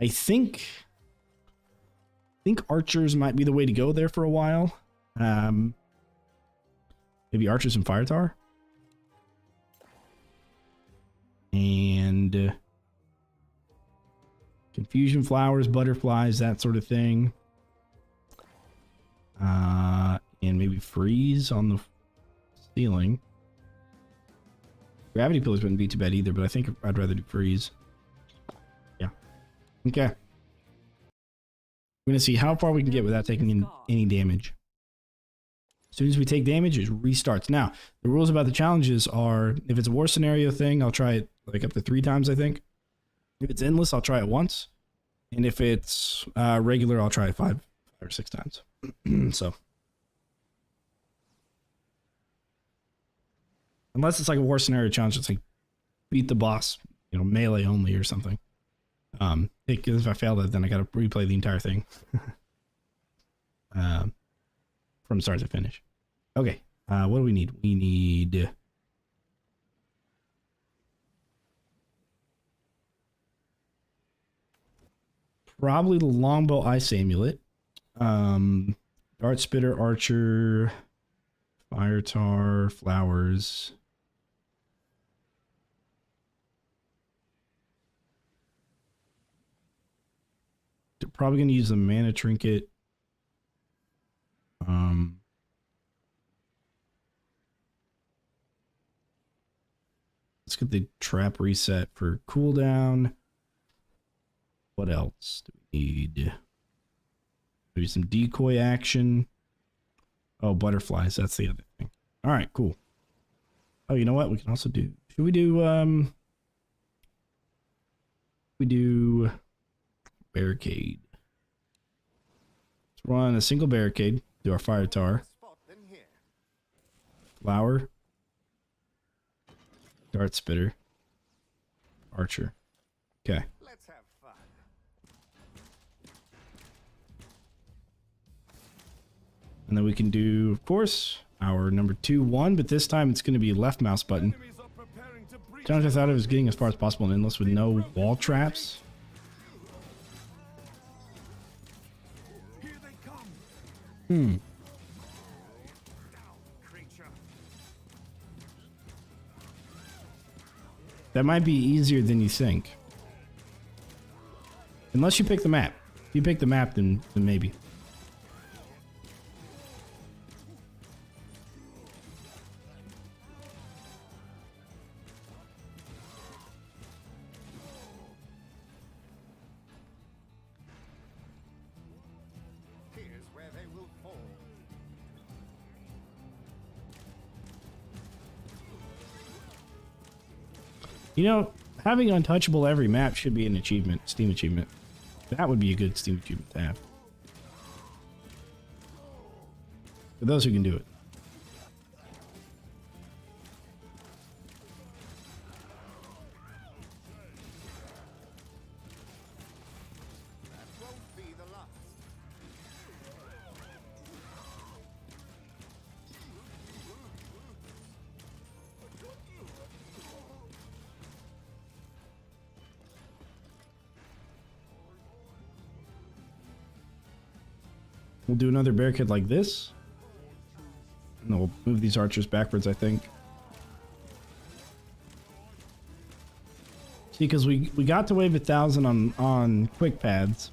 think archers might be the way to go there for a while. Maybe archers and fire tower. And confusion flowers, butterflies, that sort of thing. And maybe freeze on the ceiling. Gravity pillars wouldn't be too bad either, but I think I'd rather do freeze. Yeah. Okay. We're gonna see how far we can get without taking any damage. As soon as we take damage, it restarts. Now, the rules about the challenges are, if it's a war scenario thing, I'll try it like up to 3 times, I think. If it's endless, I'll try it once. And if it's regular, I'll try it 5 or 6 times. So. Unless it's like a war scenario challenge, it's like beat the boss, you know, melee only or something. Because if I fail that, then I gotta replay the entire thing. From start to finish. Okay, what do we need? We need... probably the longbow ice amulet. Dart spitter, archer, fire tar, flowers. They're probably going to use the mana trinket. Let's get the trap reset for cooldown. What else do we need? Maybe some decoy action. Oh, butterflies. That's the other thing. All right, cool. Oh, you know what? We can also do... should we do... we do... barricade. Let's run a single barricade. Do our fire tar. Flower. Dart spitter. Archer. Okay. Let's have fun. And then we can do, of course, our number 2-1, but this time it's going to be left mouse button. Enemies are preparing to breach. Challenge I thought it was getting as far as possible and endless with no wall traps. Here they come. Down, creature. That might be easier than you think. Unless you pick the map. If you pick the map, then maybe. Here's where they will fall. You know, having untouchable every map should be an achievement, Steam achievement. That would be a good Steam achievement to have. For those who can do it. That won't be the last. We'll do another barricade like this. And then we'll move these archers backwards, I think. See, because we got to wave 1,000 on quick pads.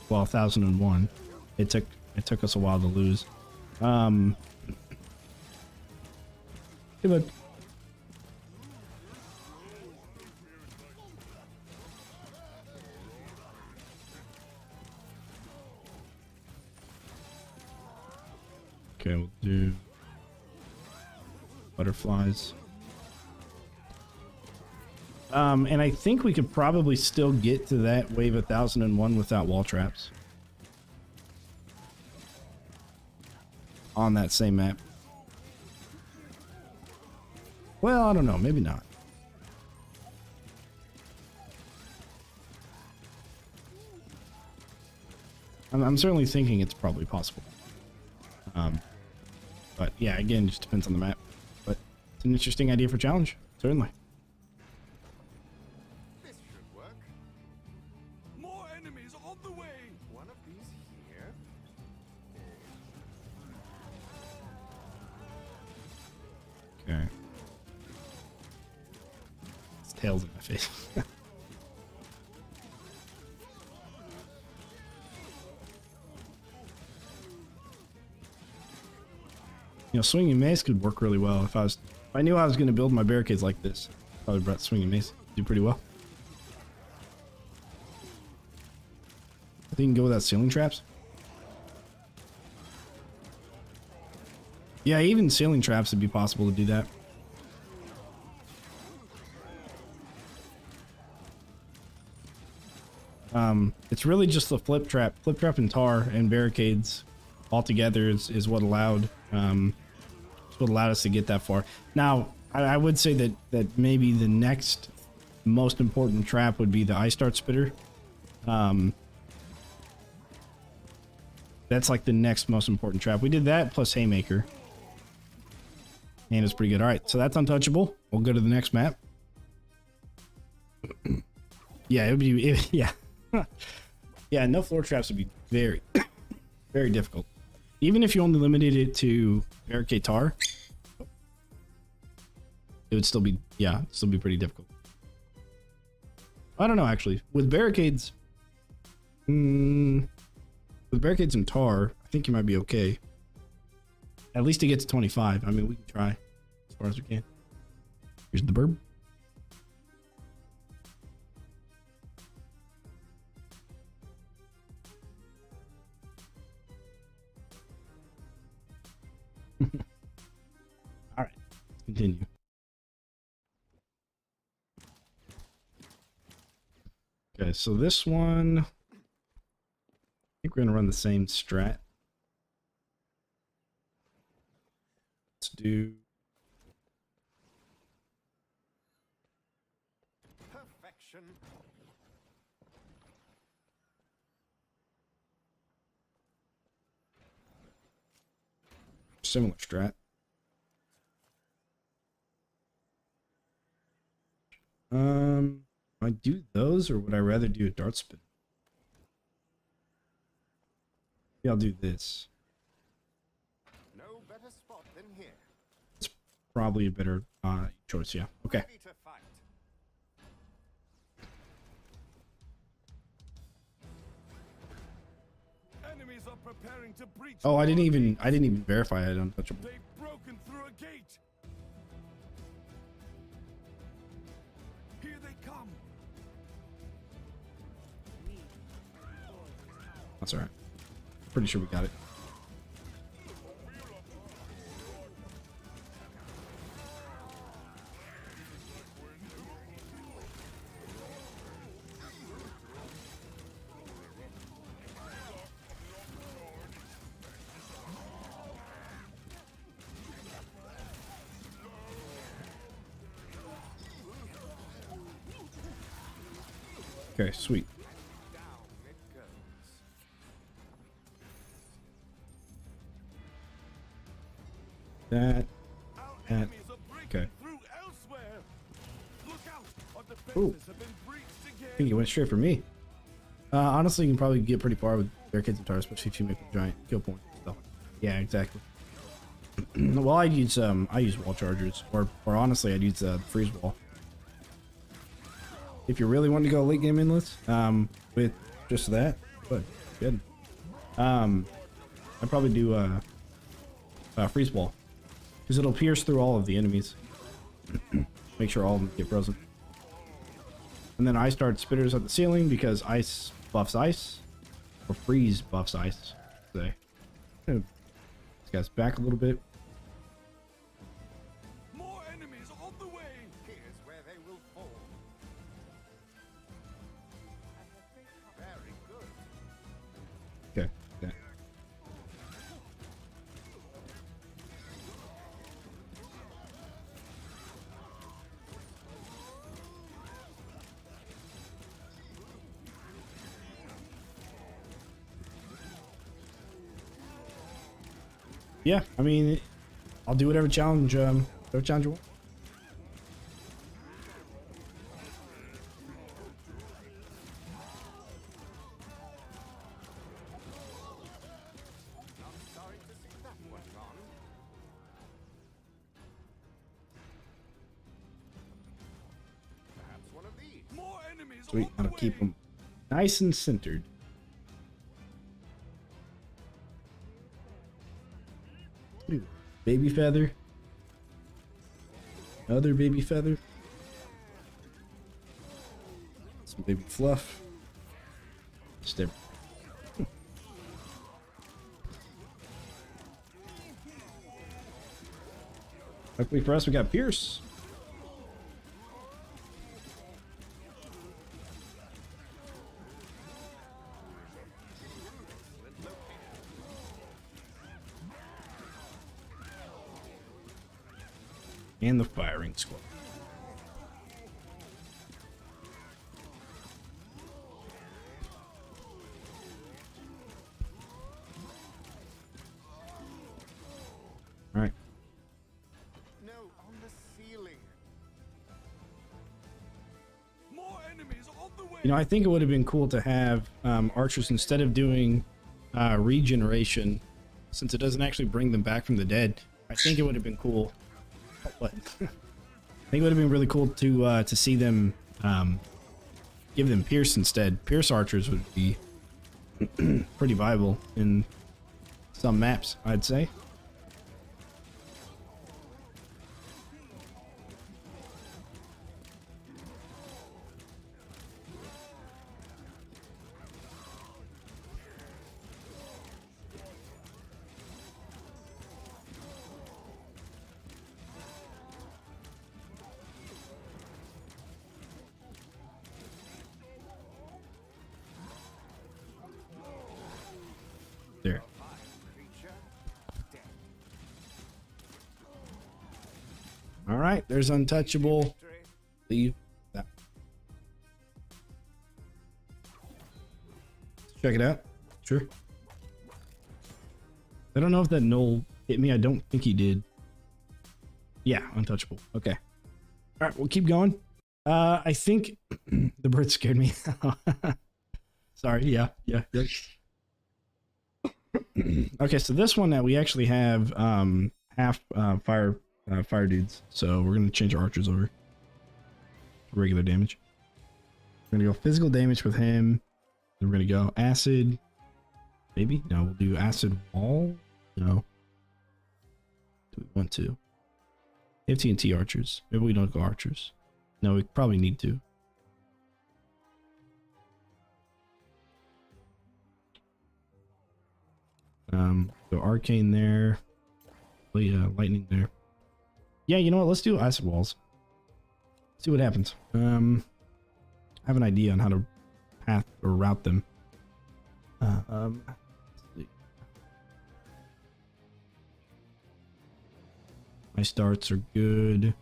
Well, 1,001. It took us a while to lose. Hey, bud. Okay, we'll do butterflies. And I think we could probably still get to that wave 1,001 without wall traps. On that same map. Well, I don't know. Maybe not. I'm certainly thinking it's probably possible. But yeah, again, it just depends on the map. But it's an interesting idea for challenge, certainly. This should work. More enemies on the way. One of these here. Okay. It's tails in my face. You know, swinging mace could work really well if I knew I was going to build my barricades like this. Probably brought swinging mace do pretty well. I think you can go without ceiling traps. Yeah, even ceiling traps would be possible to do that. It's really just the flip trap and tar and barricades all together is what allowed us to get that far. Now, I would say that maybe the next most important trap would be the ice dart spitter. That's like the next most important trap. We did that plus haymaker, and it's pretty good. All right, so that's untouchable. We'll go to the next map. Yeah, it would be yeah. Yeah, no floor traps would be very very difficult. Even if you only limited it to barricade tar, it would still be, yeah, still be pretty difficult. I don't know, actually. With barricades, with barricades and tar, I think you might be okay. At least to get to 25. I mean, we can try as far as we can. Here's the burb. All right, let's continue. Okay, so this one, I think we're gonna run the same strat. Let's do Perfection. similar strat. I do those, or would I rather do a dart spin? Yeah, I'll do this. No better spot than here. It's probably a better choice. Yeah. Okay. Ready to fight. Enemies are preparing to breach. Oh, I the didn't gates. even verify I had untouchable. They've broken through a gate. Here they come. That's all right. Pretty sure we got it. Okay, sweet. Down it goes. That. Our And- enemies are breaking okay. through elsewhere. Look out! Our Ooh. defenses have been breached again. I think it went straight for me. Honestly, you can probably get pretty far with barricades and tires, especially if you make a giant kill point. So, yeah, exactly. Well, I use wall chargers, or honestly, I'd use freeze wall. If you really want to go late game endless, with just that, but good. I'd probably do freeze wall, because it'll pierce through all of the enemies. Make sure all of them get frozen. And then ice dart spitters at the ceiling because ice buffs ice, or freeze buffs ice. Say, this guy's back a little bit. More enemies on the way. Here's where they will fall. Very good. Okay. Okay. Yeah, I mean, I'll do whatever challenge, you want. Not sorry to see that one gone. Perhaps one of these. More enemies Sweet, on the that'll way. keep them nice and centered. Ooh, baby feather. Another baby feather. Some baby fluff. Just everything. Luckily for us, we got Pierce. And the firing squad. All right. No, on the ceiling. More enemies on the way. You know, I think it would have been cool to have archers, instead of doing regeneration, since it doesn't actually bring them back from the dead. I think it would have been cool. What? I think it would have been really cool to see them give them Pierce instead. Pierce archers would be pretty viable in some maps, I'd say. There. Creature dead. All right, there's untouchable. Victory. Leave that. Check it out. Sure. I don't know if that knoll hit me. I don't think he did. Yeah, untouchable. Okay. All right, we'll keep going. I think the bird scared me. Sorry. Yeah. Okay, so this one that we actually have half fire dudes, so we're gonna change our archers over to regular damage. We're gonna go physical damage with him. Then we're gonna go acid. Maybe no, we'll do acid wall. No. Do we want to? We have TNT archers. Maybe we don't go archers. No, we probably need to. Go arcane there. Lightning there. Yeah, you know what? Let's do acid walls. See what happens. I have an idea on how to path or route them. Let's see. My starts are good.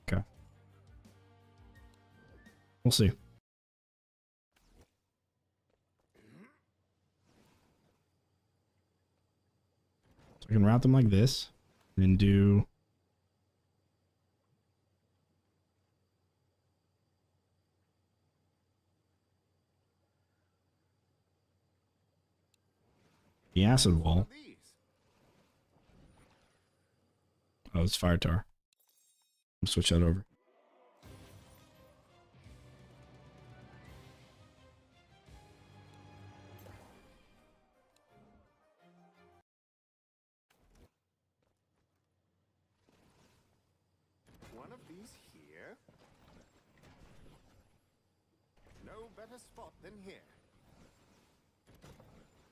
Okay. We'll see. So I can route them like this, and then do the acid wall. These. Oh, it's fire tar. I'll switch that over. One of these here. No better spot than here.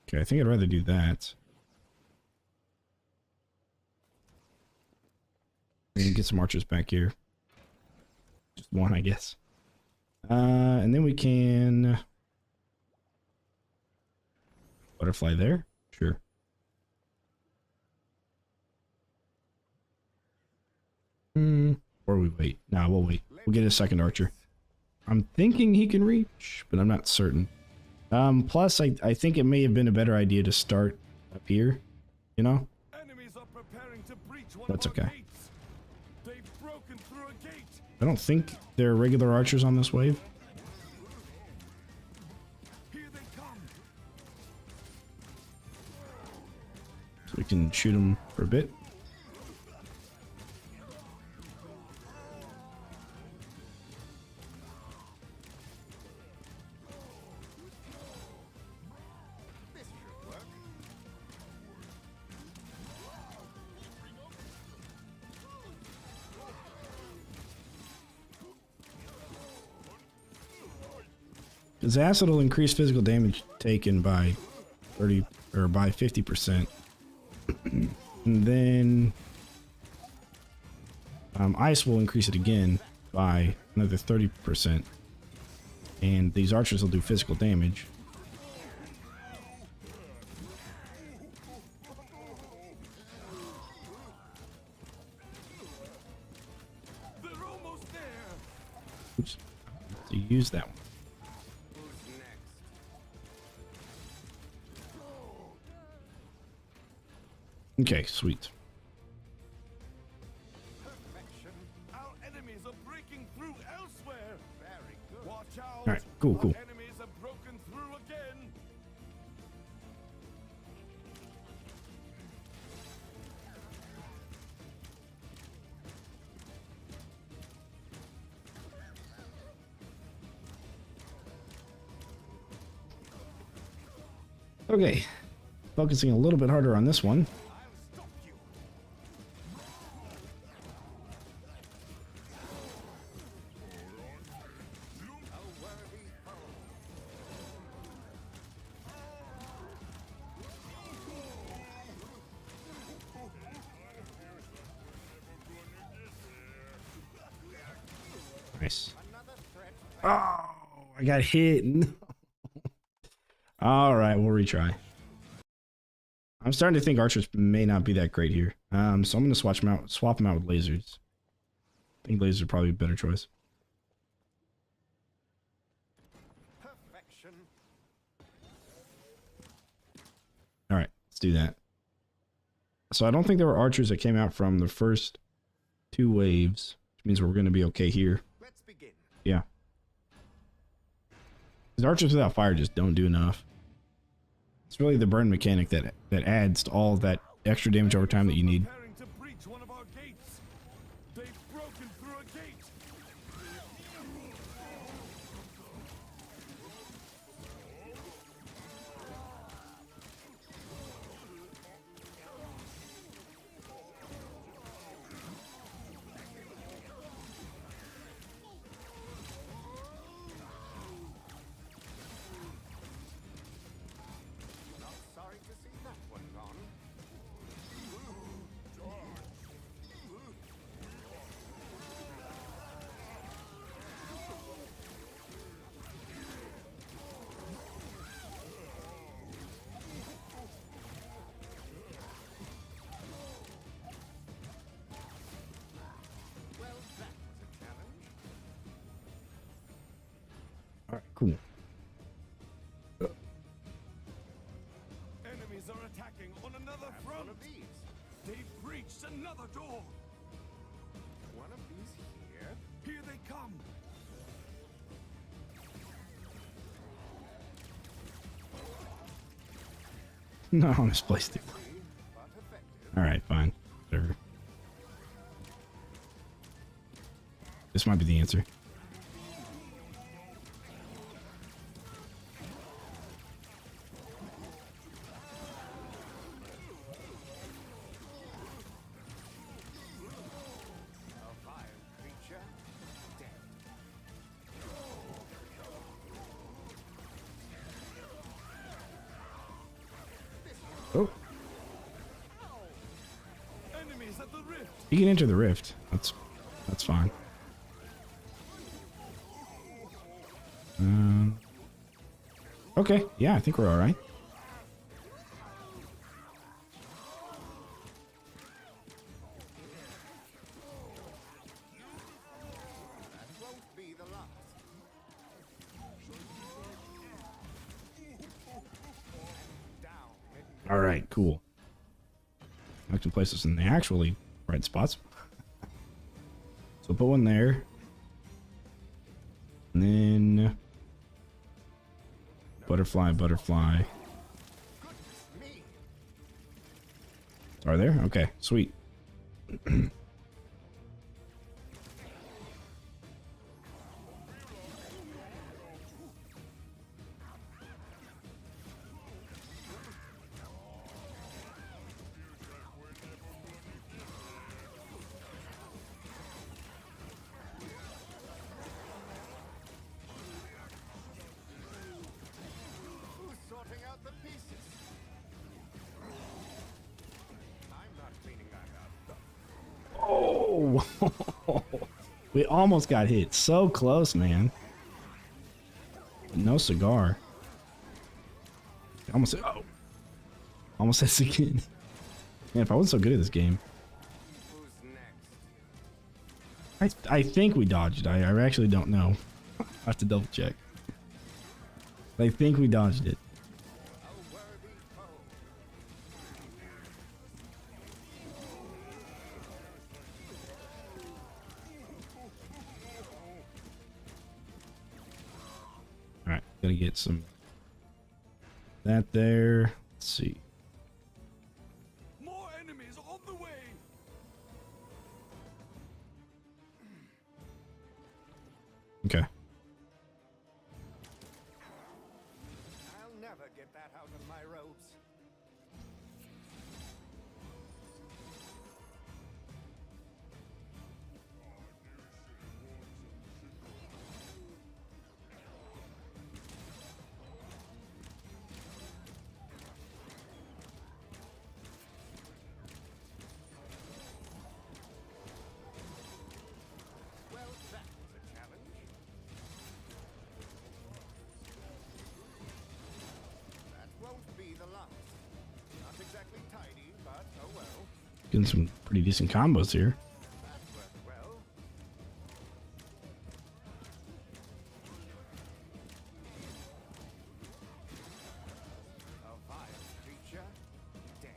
Okay, I think I'd rather do that. And get some archers back here. Just one, I guess. And then we can butterfly there. Sure. Or we wait. Nah, we'll wait. We'll get a second archer. I'm thinking he can reach, but I'm not certain. Plus, I think it may have been a better idea to start up here, you know? Enemies are preparing to breach one That's of our okay. gates. They've broken through a gate. I don't think there are regular archers on this wave. Here they come. So we can shoot them for a bit. This should work. Because acid will increase physical damage taken by 30 or by 50%. And then ice will increase it again by another 30%. And these archers will do physical damage. use that one. Who's next? Okay, sweet. Perfection. Our enemies are breaking through elsewhere. Very good. Watch out. All right, cool, cool. Our enemies have broken through again. Okay, focusing a little bit harder on this one. I'll stop you. A worthy foe. Nice. Another threat. Oh, I got hit. No. All right, we'll retry. I'm starting to think archers may not be that great here. So I'm going to swap them out with lasers. I think lasers are probably a better choice. Perfection. All right, let's do that. So I don't think there were archers that came out from the first 2 waves, which means we're going to be okay here. Let's begin. Yeah. Because archers without fire just don't do enough. It's really the burn mechanic that adds to all that extra damage over time that you need. Preparing to breach one of our gates. They've broken through a gate. Not sorry to see that one gone. Well, that was a challenge. All right, cool. Enemies are attacking on another Have front. one of these. They've breached another door. One of these here. Here they come. No, misplaced it. But effective. All right, fine. Whatever. This might be the answer. A vile creature. Dead. Oh, Enemies at the rift. you can enter the rift. That's fine. Okay, yeah, I think we're all right. That won't be the last. Down. All right, cool. I can place this in the actually right spots. So put one there. And then butterfly, butterfly. Me. Are there? Okay, sweet. Who's sorting out the pieces? I'm not cleaning that up. Oh, we almost got hit. So close, man. No cigar. Almost. Oh, almost hit us again. Man, if I wasn't so good at this game, Who's next? I think we dodged. I actually don't know. I have to double check. I think we dodged it. A worthy foe. All right, gotta get some that there. Let's see. More enemies on the way. Okay. I'll never get that out of my robes. Well, that was a challenge. That won't be the last. Not exactly tidy, but oh well. Getting some pretty decent combos here. That worked well. A vile creature. Dead.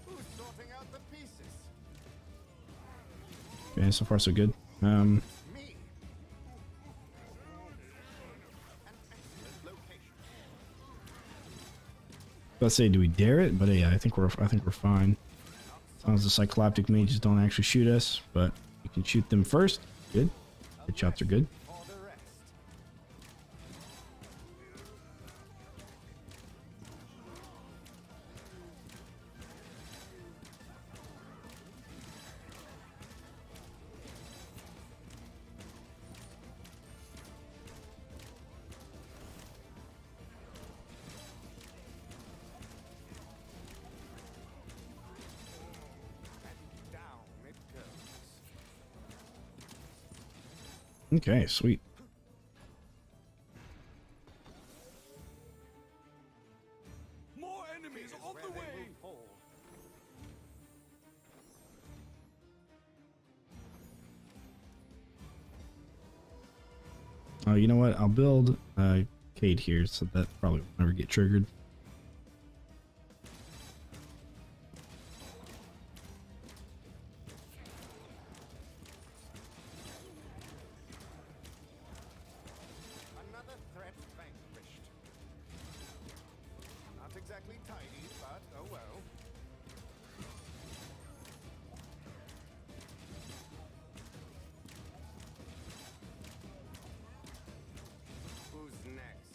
Who's sorting out the pieces? Okay, so far so good. Me. An excellent location. Let's say, do we dare it? But yeah, I think we're fine. As long as the cycloptic mages don't actually shoot us, but we can shoot them first. Good. Headshots are good. For the rest. And down it goes. Okay, sweet. More enemies on Where the they way. will fall. Oh, you know what? I'll build Cade here, so that probably will never get triggered. Another threat vanquished. Not exactly tidy, but oh well. Who's next?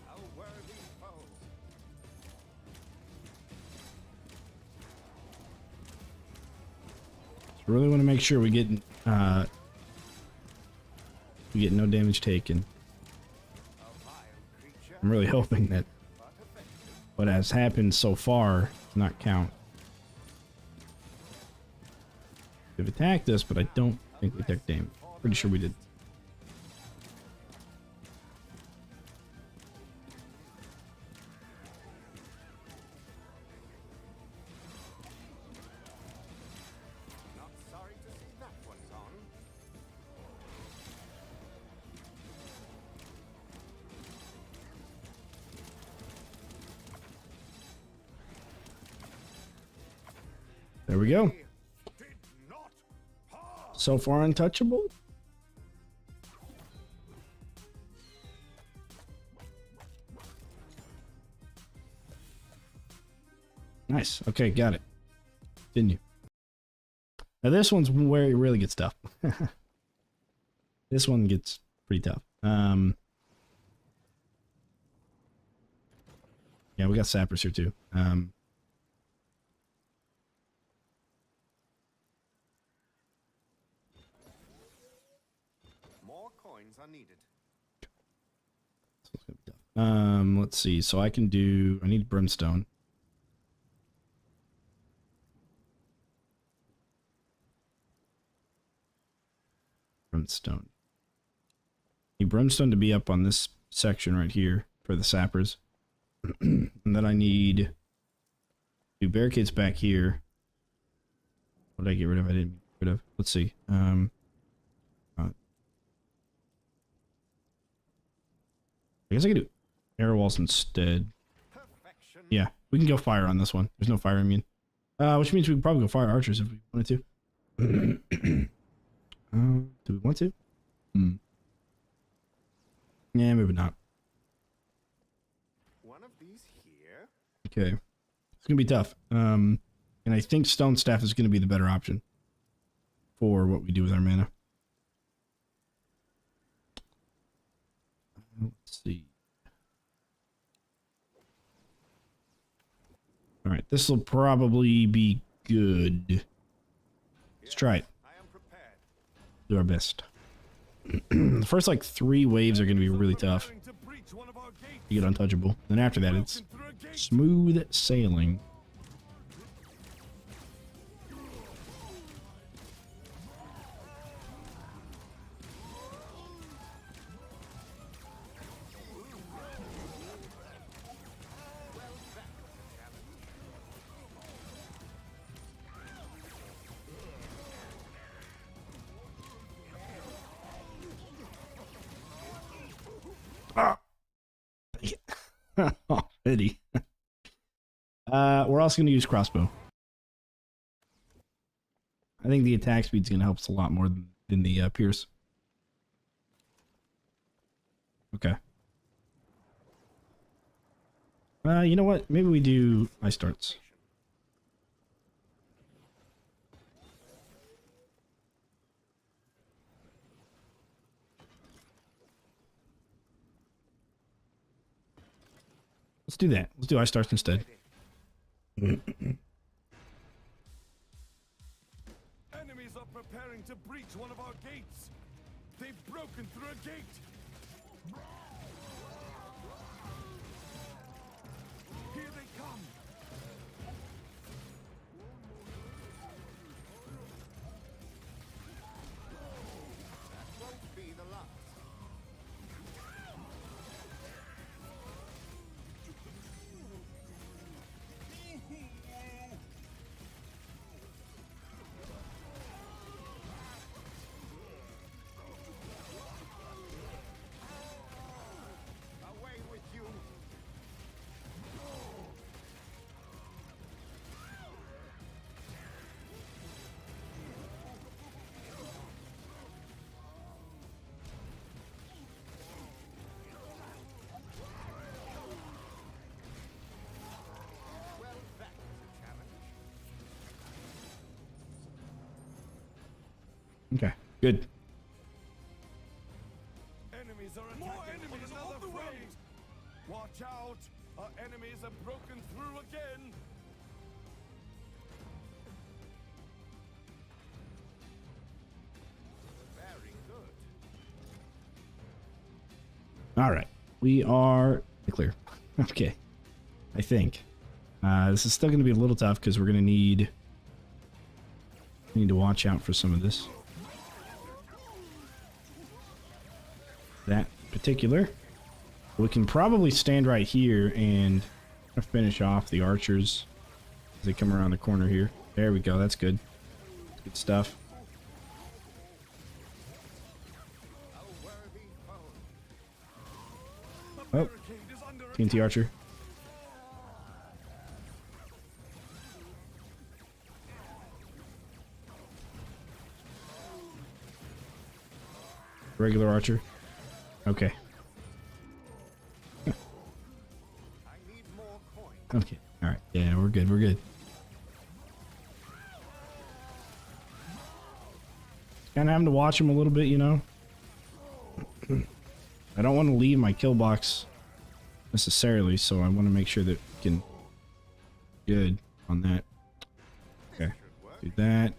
A worthy foe. Really want to make sure we get no damage taken. A vile creature, I'm really hoping that but effective. what has happened so far does not count. They've attacked us, but I don't think we took damage. Pretty sure we did. Not sorry to see that one's on. There we go. Did not harm. So far untouchable. Nice. Okay, got it. Didn't you? Now this one's where it really gets tough. This one gets pretty tough. Yeah, we got sappers here too. More coins are needed. Let's see. So I need brimstone. Brimstone. Need brimstone to be up on this section right here for the sappers. And then I need 2 barricades back here. What did I get rid of? I didn't get rid of. Let's see. I guess I could do arrow walls instead. Perfection. Yeah, we can go fire on this one. There's no fire immune. Which means we could probably go fire archers if we wanted to. Do we want to? Yeah, maybe not. One of these here. Okay. It's gonna be tough. And I think stone staff is gonna be the better option for what we do with our mana. Let's see. Alright, this will probably be good. Let's try it. I am prepared. Do our best. The first like 3 waves are gonna be really tough. Preparing to breach one of our gates. You get untouchable. Then after that it's Broken through a gate. smooth sailing. Oh, pity. We're also going to use crossbow. I think the attack speed's going to help us a lot more than the pierce. Okay. You know what? Maybe we do ice darts. Let's do that. Let's do ice darts instead. Enemies are preparing to breach one of our gates. They've broken through a gate. Here they come. That won't be the last. Away with you. Well, that was a challenge. Okay, good. Enemies are attacking. More enemies on another front. Watch out! Our enemies have broken through again. Very good. All right, we are clear. Okay, I think this is still going to be a little tough because we're going to need to watch out for some of this. That particular, we can probably stand right here and finish off the archers as they come around the corner here. There we go. That's good. Good stuff. A worthy foe. The Oh, barricade is under TNT archer. Regular archer. Okay. I need more coin. Okay. All right. Yeah, we're good. We're good. Kind of having to watch him a little bit, you know. I don't want to leave my kill box necessarily, so I want to make sure that we can good on that. Okay. Should work. Do that.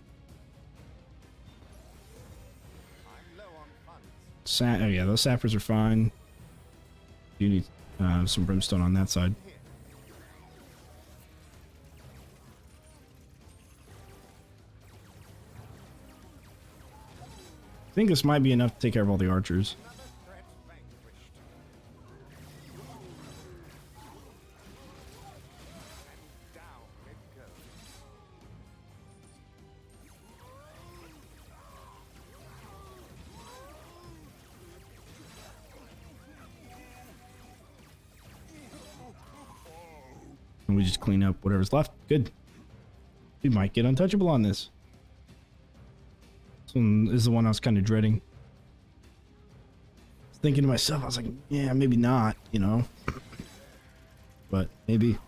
I'm low on funds. Oh yeah, those sappers are fine. You need some brimstone on that side. Here. I think this might be enough to take care of all the archers. Another threat vanquished. And we just clean up whatever's left. Good. We might get untouchable on this. This one is the one I was kind of dreading. I was thinking to myself, I was like, yeah, maybe not, you know. But maybe.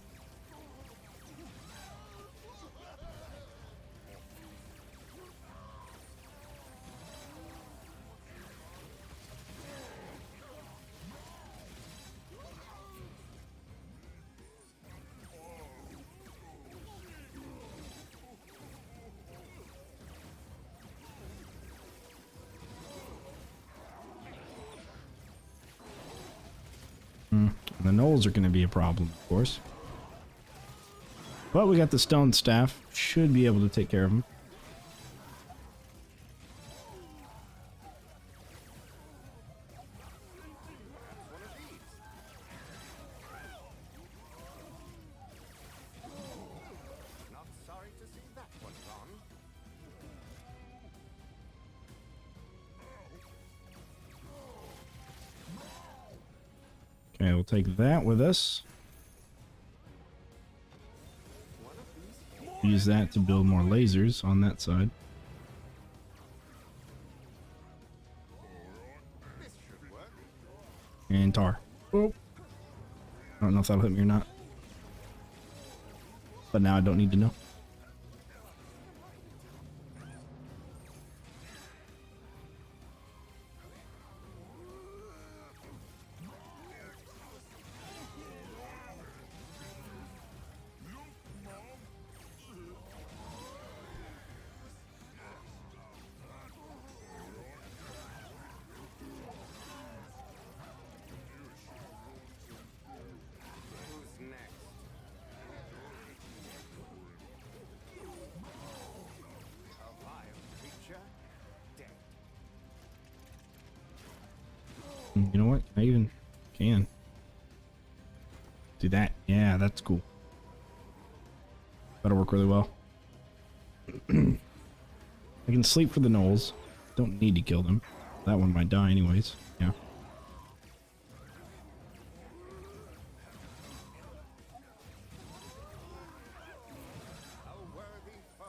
The gnolls are going to be a problem, of course. But we got the stone staff. Should be able to take care of them. Not sorry to see that one gone. Okay, we'll take that with us. Use that to build more lasers on that side. This should work. And tar. Oh. I don't know if that'll hit me or not. But now I don't need to know. Who's next? A vile creature, dead. You know what? I even can do that. Yeah, that's cool. That'll work really well. I can sleep for the gnolls. Don't need to kill them. That one might die anyways. Yeah. A worthy foe.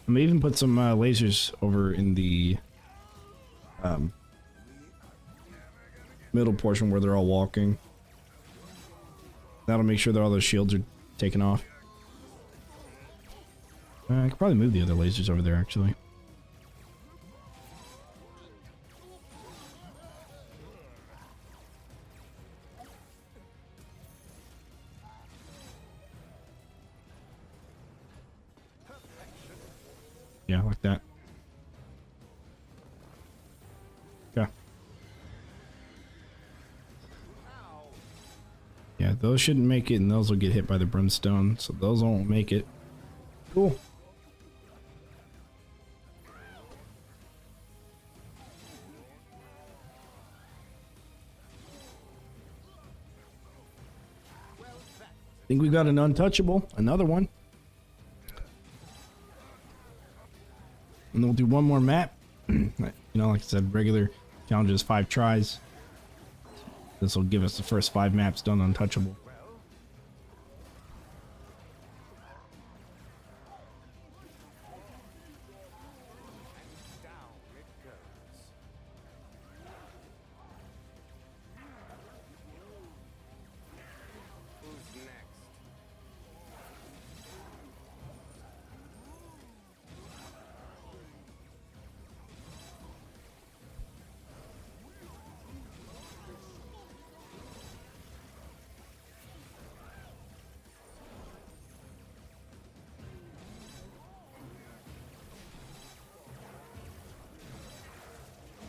I may even put some lasers over in the middle portion where they're all walking. That'll make sure that all those shields are taken off. I could probably move the other lasers over there, actually. Yeah, like that. Okay. Yeah, those shouldn't make it, and those will get hit by the brimstone, so those won't make it. Cool. I think we got an untouchable, another one. And then we'll do one more map. You know, like I said, regular challenges, 5 tries. This will give us the first 5 maps done untouchable. Down it goes. Who's next?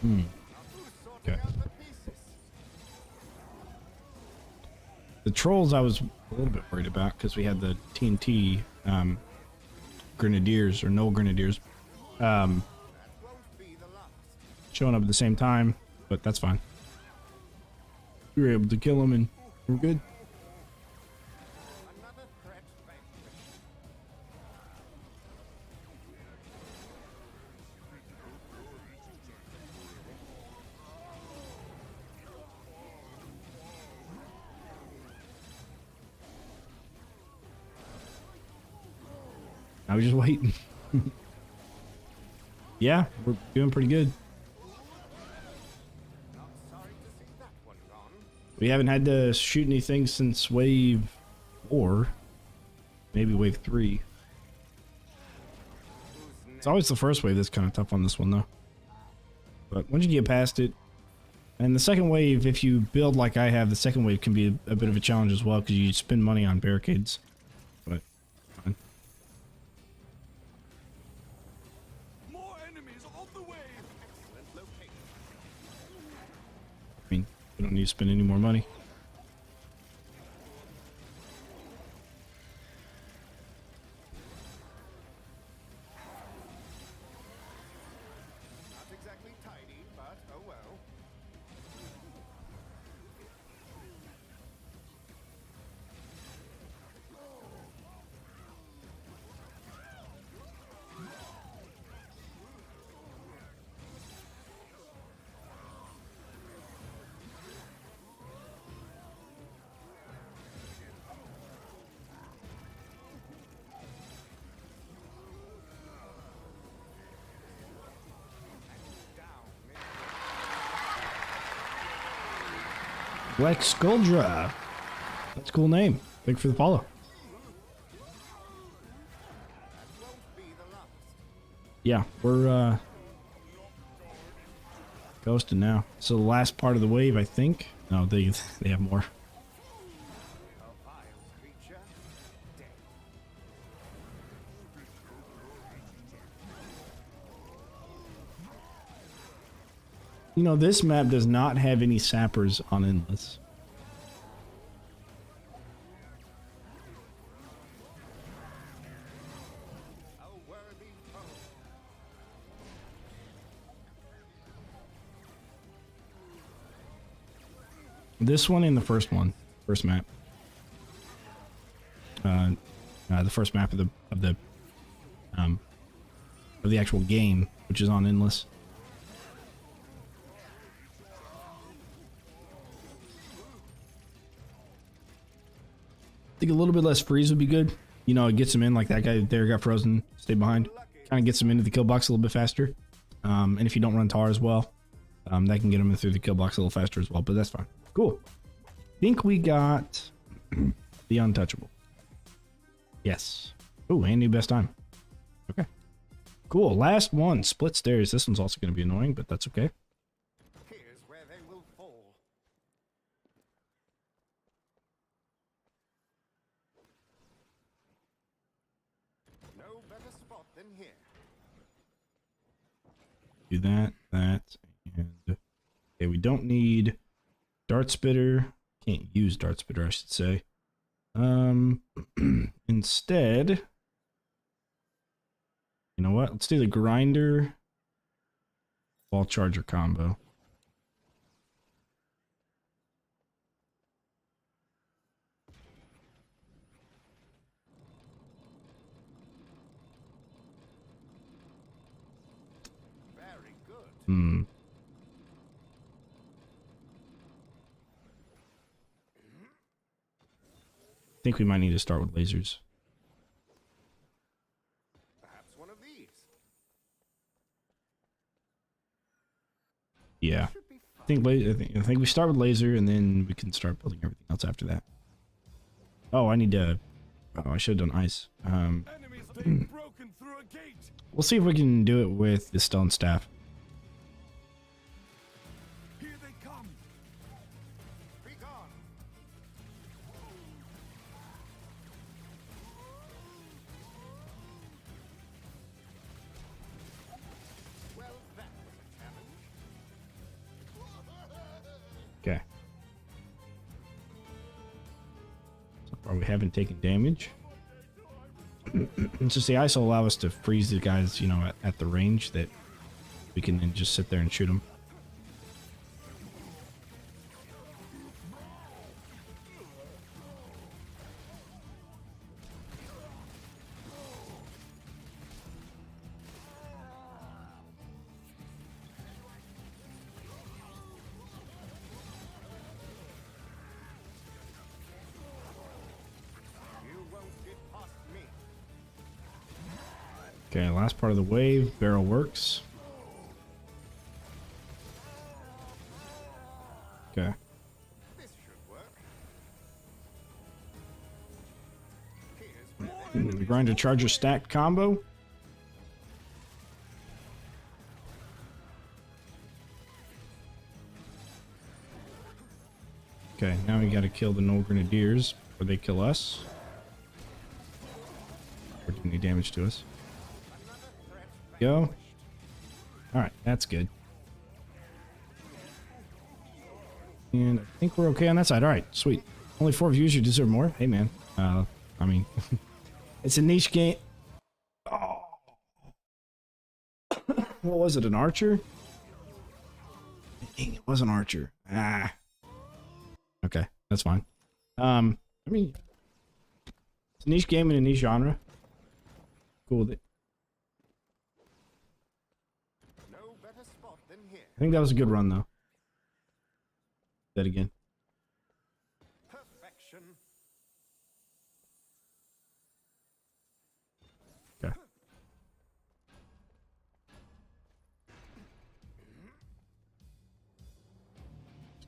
Who's sorting Okay. out the pieces? The trolls I was a little bit worried about because we had the TNT grenadiers, or no grenadiers, That won't be the last. showing up at the same time, but that's fine. We were able to kill them and we're good. Another threat vanquished. I was just waiting. Yeah, we're doing pretty good. Not sorry to see that one gone. We haven't had to shoot anything since wave 4. Maybe wave 3. It's always the first wave that's kind of tough on this one, though. But once you get past it, and the second wave, if you build like I have, the second wave can be a bit of a challenge as well because you spend money on barricades. But fine. More enemies on the way. Excellent location. I mean, we don't need to spend any more money. Not exactly tidy, but oh well. Black Skuldra. That's a cool name. Thank you for the follow. That won't be the last. Yeah, we're ghosted now. So the last part of the wave, I think. No, they have more. A vile creature. Dead. You know, this map does not have any sappers on Endless. A worthy foe. This one and the first one, first map. The first map of the actual game, which is on Endless. I think a little bit less freeze would be good. You know, it gets him in, like that guy there got frozen, stay behind. Kind of gets him into the kill box a little bit faster. And if you don't run tar as well, that can get him in through the kill box a little faster as well, but that's fine. Cool. Think we got the untouchable. Yes. Oh, and new best time. Okay. Cool. Last one, split stairs. This one's also going to be annoying, but that's okay. Here's where they will fall. No better spot than here. Do that, and okay, we don't need dart spitter. Can't use dart spitter, I should say. Instead, you know what? Let's do the grinder ball charger combo. Very good. I think we might need to start with lasers. Perhaps one of these. Yeah. Should be I fun. think I think we start with laser and then we can start building everything else after that. Oh, I need to. Oh, I should have done ice. Enemies they've broken through a gate. We'll see if we can do it with the stone staff. Here they come. Be gone. Well, that was a challenge. Okay. So far we haven't taken damage. It's just the ice will allow us to freeze the guys, you know, at the range that we can then just sit there and shoot them. You won't get past me. Okay, last part of the wave. Barrel works. Okay. This should work. Here's where The grinder charger stacked combo. Okay, now we gotta kill the Knoll Grenadiers before they kill us. Or do any damage to us. Go. Alright, that's good. And I think we're okay on that side. Alright, sweet. Only 4 views, you deserve more. Hey man. I mean, it's a niche game. Oh. What was it, an archer? Dang, it was an archer. Ah. Okay, that's fine. I mean, it's a niche game in a niche genre. Cool with it. no better spot than here. I think that was a good run, though. That again. Perfection. Okay.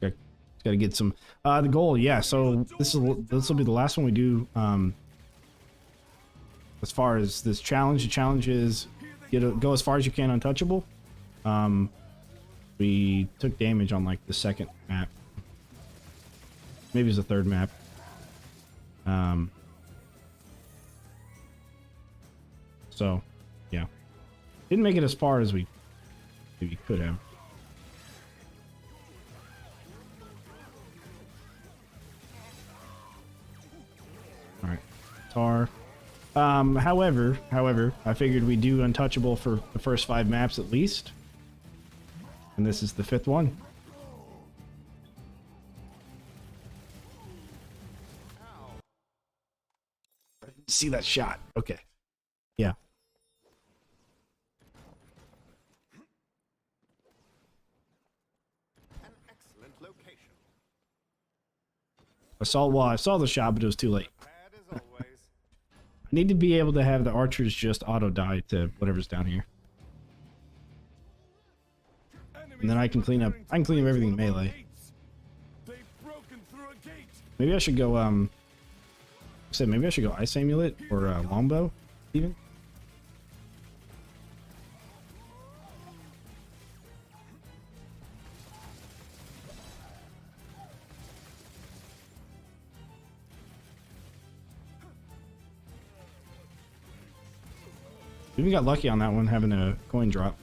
Just gotta get some. The goal, yeah. So this will be the last one we do. As far as this challenge, the challenge is go as far as you can untouchable. We took damage on like the second map. Maybe it's the third map. So, yeah. Didn't make it as far as we maybe could have. Alright. Tar. However, I figured we'd do untouchable for the first 5 maps at least. And this is the 5th one. See that shot. Okay. Yeah. An excellent location. I saw the shot, but it was too late. Bad as always. I need to be able to have the archers just auto die to whatever's down here. And then I can clean up everything in melee. They've broken through a gate. Maybe I should go maybe I should go ice amulet or longbow even. We even got lucky on that one having a coin drop.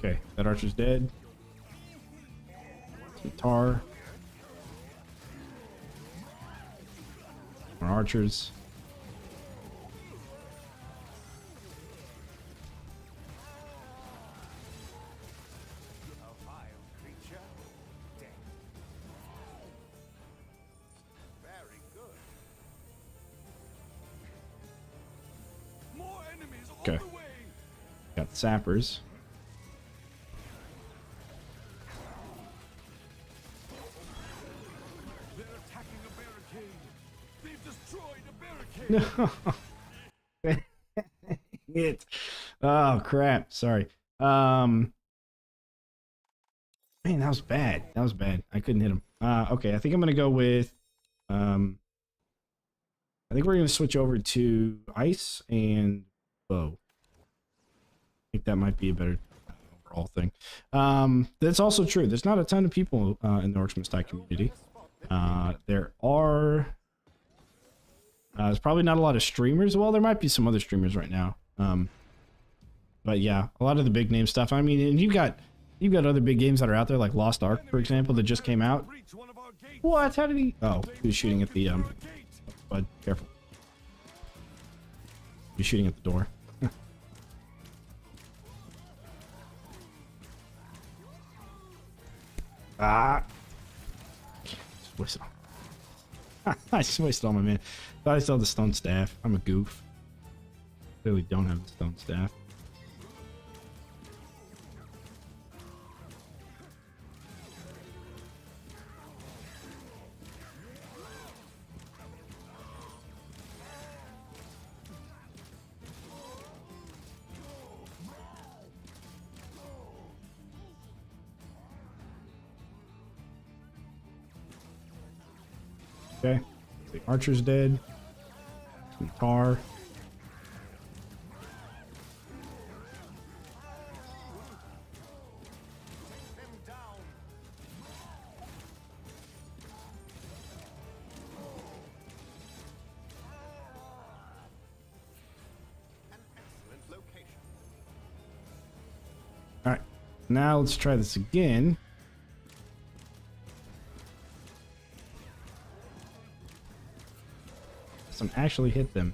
Okay, that archer's dead. Tar. More archers. A vile creature. Dead. Very good. More enemies on Okay. the way. Got the sappers. They're attacking a barricade. They've destroyed a barricade. It. Oh crap! Sorry. Man, that was bad. That was bad. I couldn't hit him. Okay, I think I'm gonna go with. I think we're gonna switch over to ice and bow. I think that might be a better overall thing. That's also true. There's not a ton of people in the Orcs Must Die community. There are. There's probably not a lot of streamers. Well, there might be some other streamers right now. But yeah, a lot of the big name stuff. I mean, and you've got other big games that are out there, like Lost Ark, for example, that just came out. Breach one of our gates. What? How did he? Oh, he was shooting at the Bud, careful. He's shooting at the door. Ah! Just wasted all. I just wasted all my man. Thought I still had the stone staff. I'm a goof. Clearly don't have the stone staff. Okay, the archer's dead. Some tar. Them down. An excellent location. All right, now let's try this again. Some actually hit them.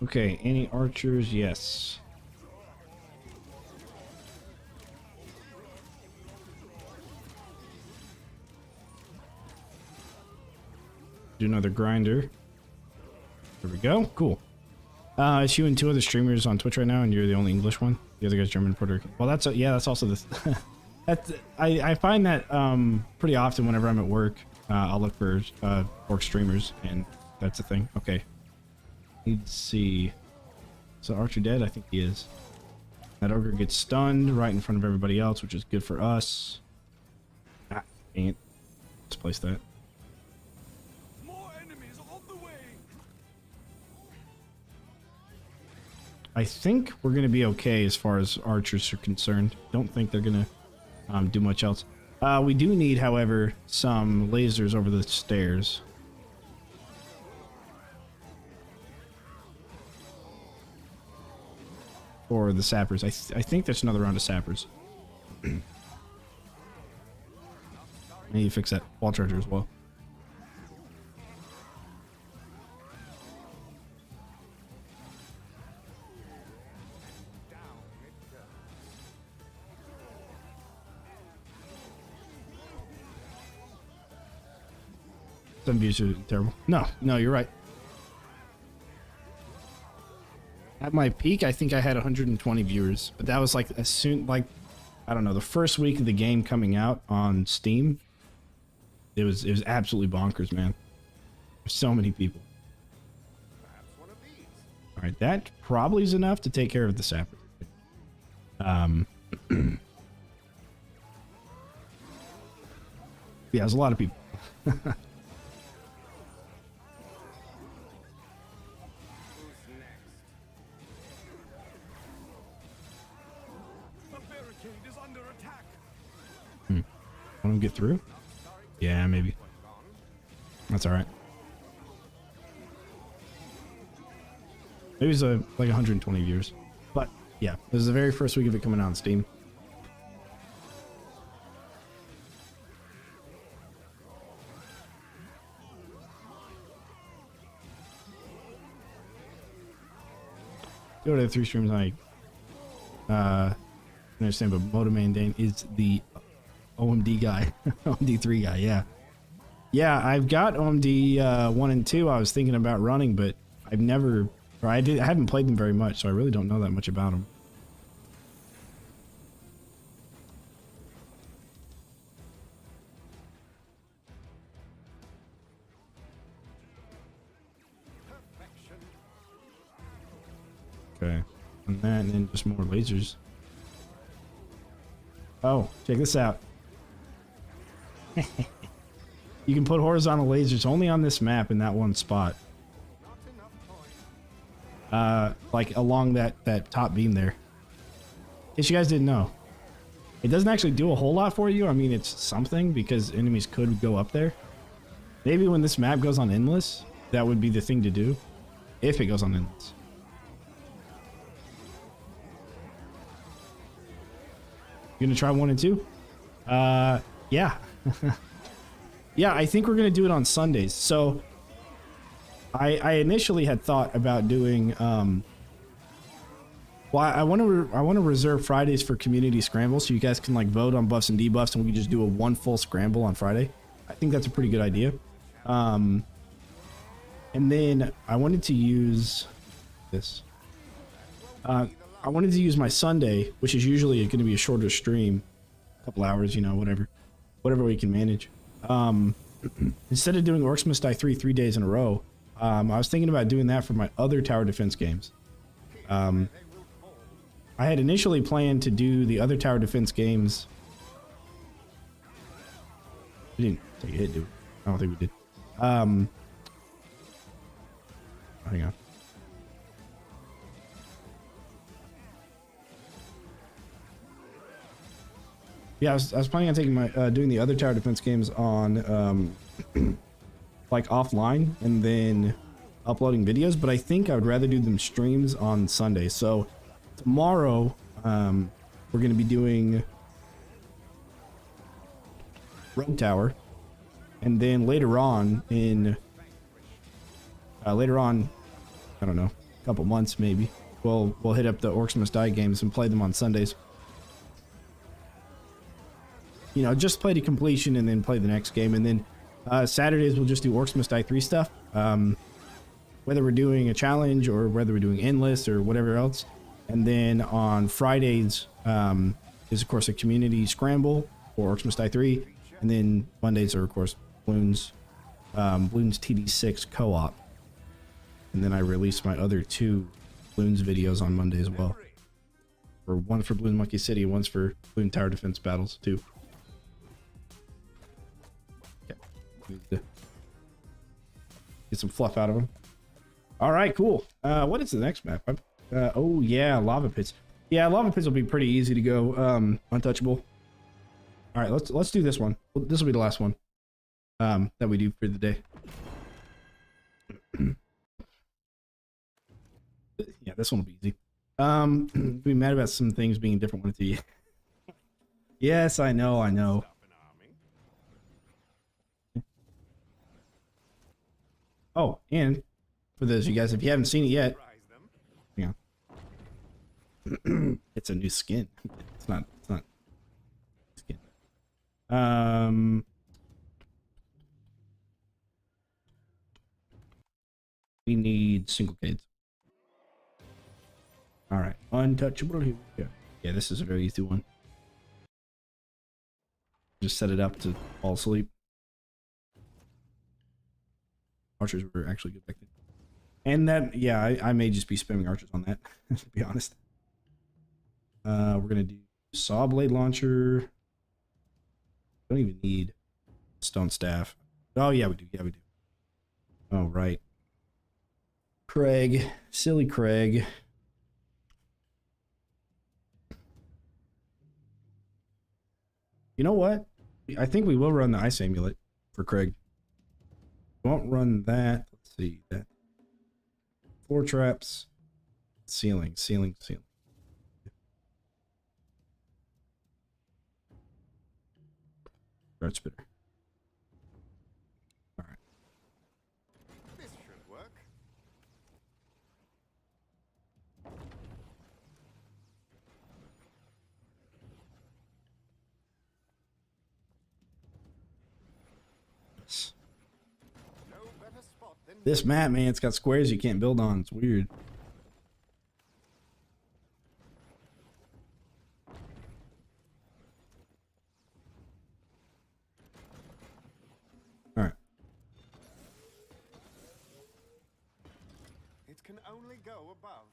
Okay, any archers? Yes. Do another grinder. There we go. Cool. It's you and two other streamers on Twitch right now, and you're the only English one. The other guy's German, Puerto Rican. Well, that's yeah. That's also this. That's I find that pretty often whenever I'm at work, I'll look for orc streamers, and that's the thing. Okay. Need to see. So Archer dead? I think he is. That ogre gets stunned right in front of everybody else, which is good for us. Ah, dang it. Let's place that. More enemies on the way. I think we're going to be okay as far as archers are concerned. Don't think they're going to do much else. We do need, however, some lasers over the stairs. Or the sappers. I think there's another round of sappers. I need to fix that wall charger as well. Down it goes. Some views are terrible. No, you're right. At my peak, I think I had 120 viewers, but that was like as soon, like, I don't know, the first week of the game coming out on Steam. It was absolutely bonkers, man. There's so many people. Perhaps one of these. All right, that probably is enough to take care of the sapper. Yeah, there's a lot of people. Who's next? The barricade is under attack. Want to get through? Yeah, maybe. That's all right. Maybe it's like 120 viewers, but yeah, this is the very first week of it coming out on Steam. Go to the 3 streams I understand, but Motoman Dane is the OMD guy. OMD3 guy, yeah. Yeah, I've got OMD 1 and 2 I was thinking about running, but I've never, or I haven't played them very much, so I really don't know that much about them. Perfection. Okay. And that, and then just more lasers. Oh, check this out. You can put horizontal lasers only on this map in that one spot. Not enough points. Like along that top beam there. In case you guys didn't know. It doesn't actually do a whole lot for you. I mean, it's something because enemies could go up there. Maybe when this map goes on endless, that would be the thing to do. If it goes on endless. You gonna try 1 and 2? Yeah. Yeah, I think we're gonna do it on Sundays. So I initially had thought about doing Well, I want to reserve Fridays for community scramble, so you guys can like vote on buffs and debuffs, and we can just do a one full scramble on Friday. I think that's a pretty good idea. And then I wanted to use this. I wanted to use my Sunday, which is usually going to be a shorter stream, a couple hours, you know, whatever we can manage. Instead of doing Orcs Must Die 3 days in a row, I was thinking about doing that for my other tower defense games. I had initially planned to do the other tower defense games. We didn't take a hit, dude. I don't think we did. Hang on. Yeah, I was planning on taking my doing the other tower defense games on like offline and then uploading videos, but I think I would rather do them streams on Sunday. So tomorrow we're going to be doing Rogue Tower, and then later on I don't know, a couple months maybe, we'll hit up the Orcs Must Die games and play them on Sundays. You know, just play to completion and then play the next game. And then Saturdays we'll just do Orcs Must Die 3 stuff. Whether we're doing a challenge or whether we're doing endless or whatever else. And then on Fridays is of course a community scramble for Orcs Must Die 3. And then Mondays are of course Bloons TD6 co-op. And then I release my other 2 Bloons videos on Monday as well. Or one for Bloons Monkey City, one's for Bloons Tower Defense Battles too. Get some fluff out of them. All right, cool. What is the next map? Oh yeah, lava pits. Yeah, lava pits will be pretty easy to go untouchable. All right, let's do this one. This will be the last one that we do for the day. Yeah, this one will be easy. Be mad about some things being different one to you. Yes, I know. Oh, and for those of you guys, if you haven't seen it yet, hang on. It's a new skin. It's not skin. We need single cades. All right, untouchable. Here we go. Yeah, this is a very easy one. Just set it up to fall asleep. Archers were actually good back then. And that, yeah, I may just be spamming archers on that, to be honest. We're going to do saw blade launcher. Don't even need stone staff. Oh, yeah, we do. Yeah, we do. Oh, right. Craig. Silly Craig. You know what? I think we will run the ice amulet for Craig. Won't run that. Let's see that. Floor traps. Ceiling. Dart spitter. All right. This should work. No better spot than This map, man, it's got squares you can't build on. It's weird. All right. it can only go above.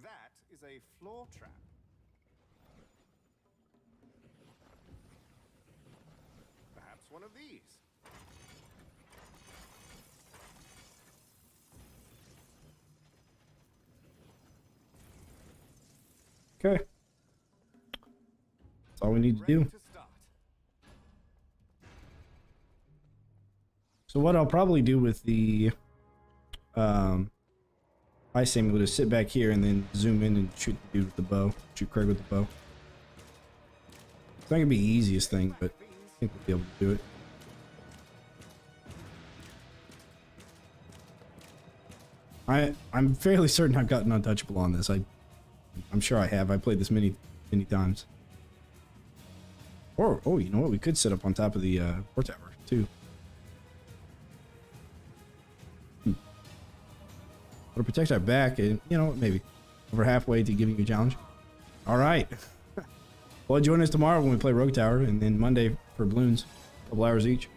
That is a floor trap. Perhaps one of these. Okay. That's all we need to Ready do. to start. So what I'll probably do with the ice amulet is sit back here and then zoom in and shoot the dude with the bow. Shoot Craig with the bow. It's not gonna be the easiest thing, but I think we'll be able to do it. I'm fairly certain I've gotten untouchable on this. I'm sure I have. I played this many times. Or oh, you know what? We could sit up on top of the port tower too. It'll protect our back, and you know what? Maybe over halfway to giving you a challenge. All right. Well, join us tomorrow when we play Rogue Tower, and then Monday for balloons, a couple hours each.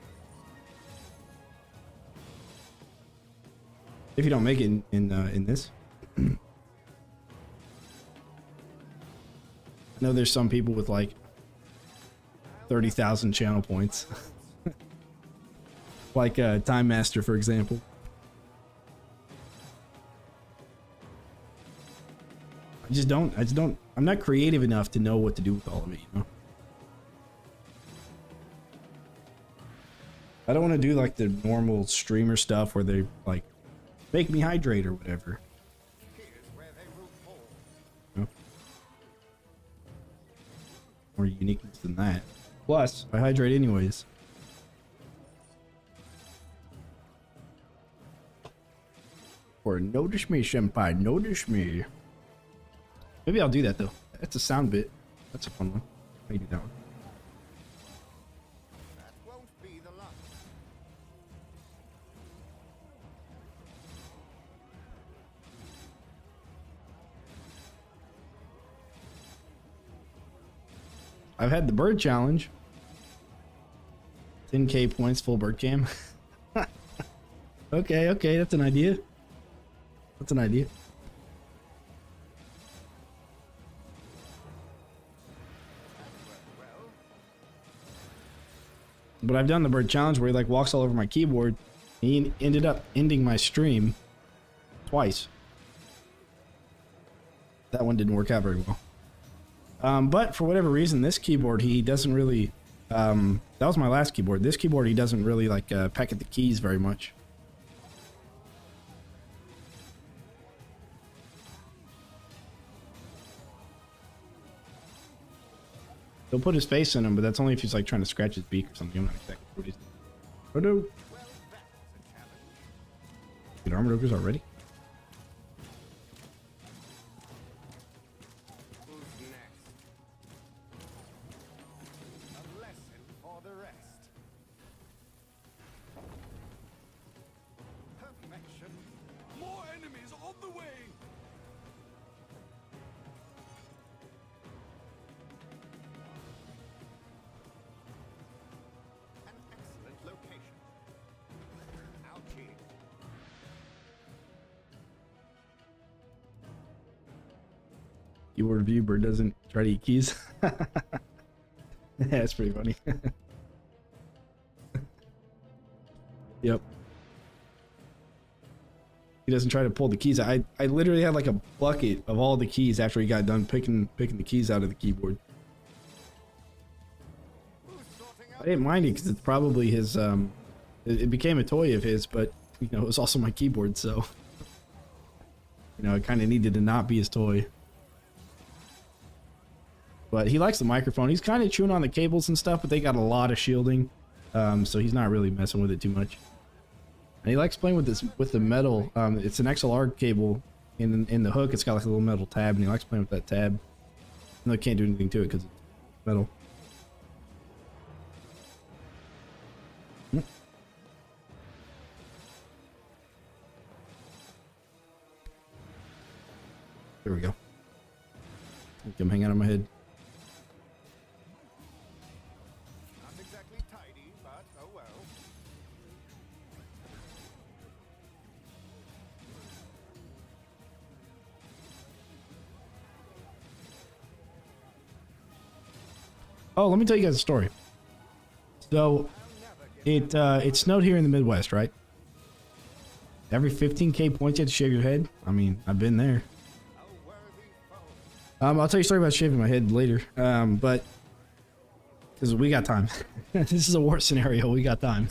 If you don't make it in this. I know there's some people with like 30,000 channel points. Like Time Master, for example. I just don't, I'm not creative enough to know what to do with all of it, you know? I don't want to do like the normal streamer stuff where they like make me hydrate or whatever. Here's where they root for. No. More uniqueness than that. Plus, I hydrate anyways. Or notice me, senpai, notice me. Maybe I'll do that though. That's a sound bit. That's a fun one. I can do that one. That won't be the last. I've had the bird challenge. 10k points, full bird cam. Okay, that's an idea. That's an idea. But I've done the bird challenge where he like walks all over my keyboard. He ended up ending my stream twice. That one didn't work out very well. But for whatever reason, this keyboard, he doesn't really, that was my last keyboard. This keyboard, he doesn't really like peck at the keys very much. He'll put his face in him, but that's only if he's like trying to scratch his beak or something. I'm not exactly what he's doing. Oh no! Well, that's a challenge. Get armored ogres already? Who's next? A lesson for the rest. Perfection. More enemies on the way! An excellent location. Ouchie. Keyboard review, bird doesn't try to eat keys. Yeah, that's pretty funny. Yep. He doesn't try to pull the keys. I literally had like a bucket of all the keys after he got done picking the keys out of the keyboard. Who's sorting I out? didn't mind it because it's probably his it became a toy of his, but you know, it was also my keyboard, so you know, it kind of needed to not be his toy. But he likes the microphone. He's kind of chewing on the cables and stuff, but they got a lot of shielding, so he's not really messing with it too much. And he likes playing with this with the metal. It's an XLR cable. In the hook, it's got like a little metal tab, and he likes playing with that tab. No, he can't do anything to it because it's metal. There we go. I'm hanging out on my head. Not exactly tidy, but oh well. Oh, let me tell you guys a story. So, it snowed here in the Midwest, right? Every 15k points you have to shave your head. I mean, I've been there. A worthy foe. I'll tell you a story about shaving my head later. But because we got time. This is a war scenario. We got time.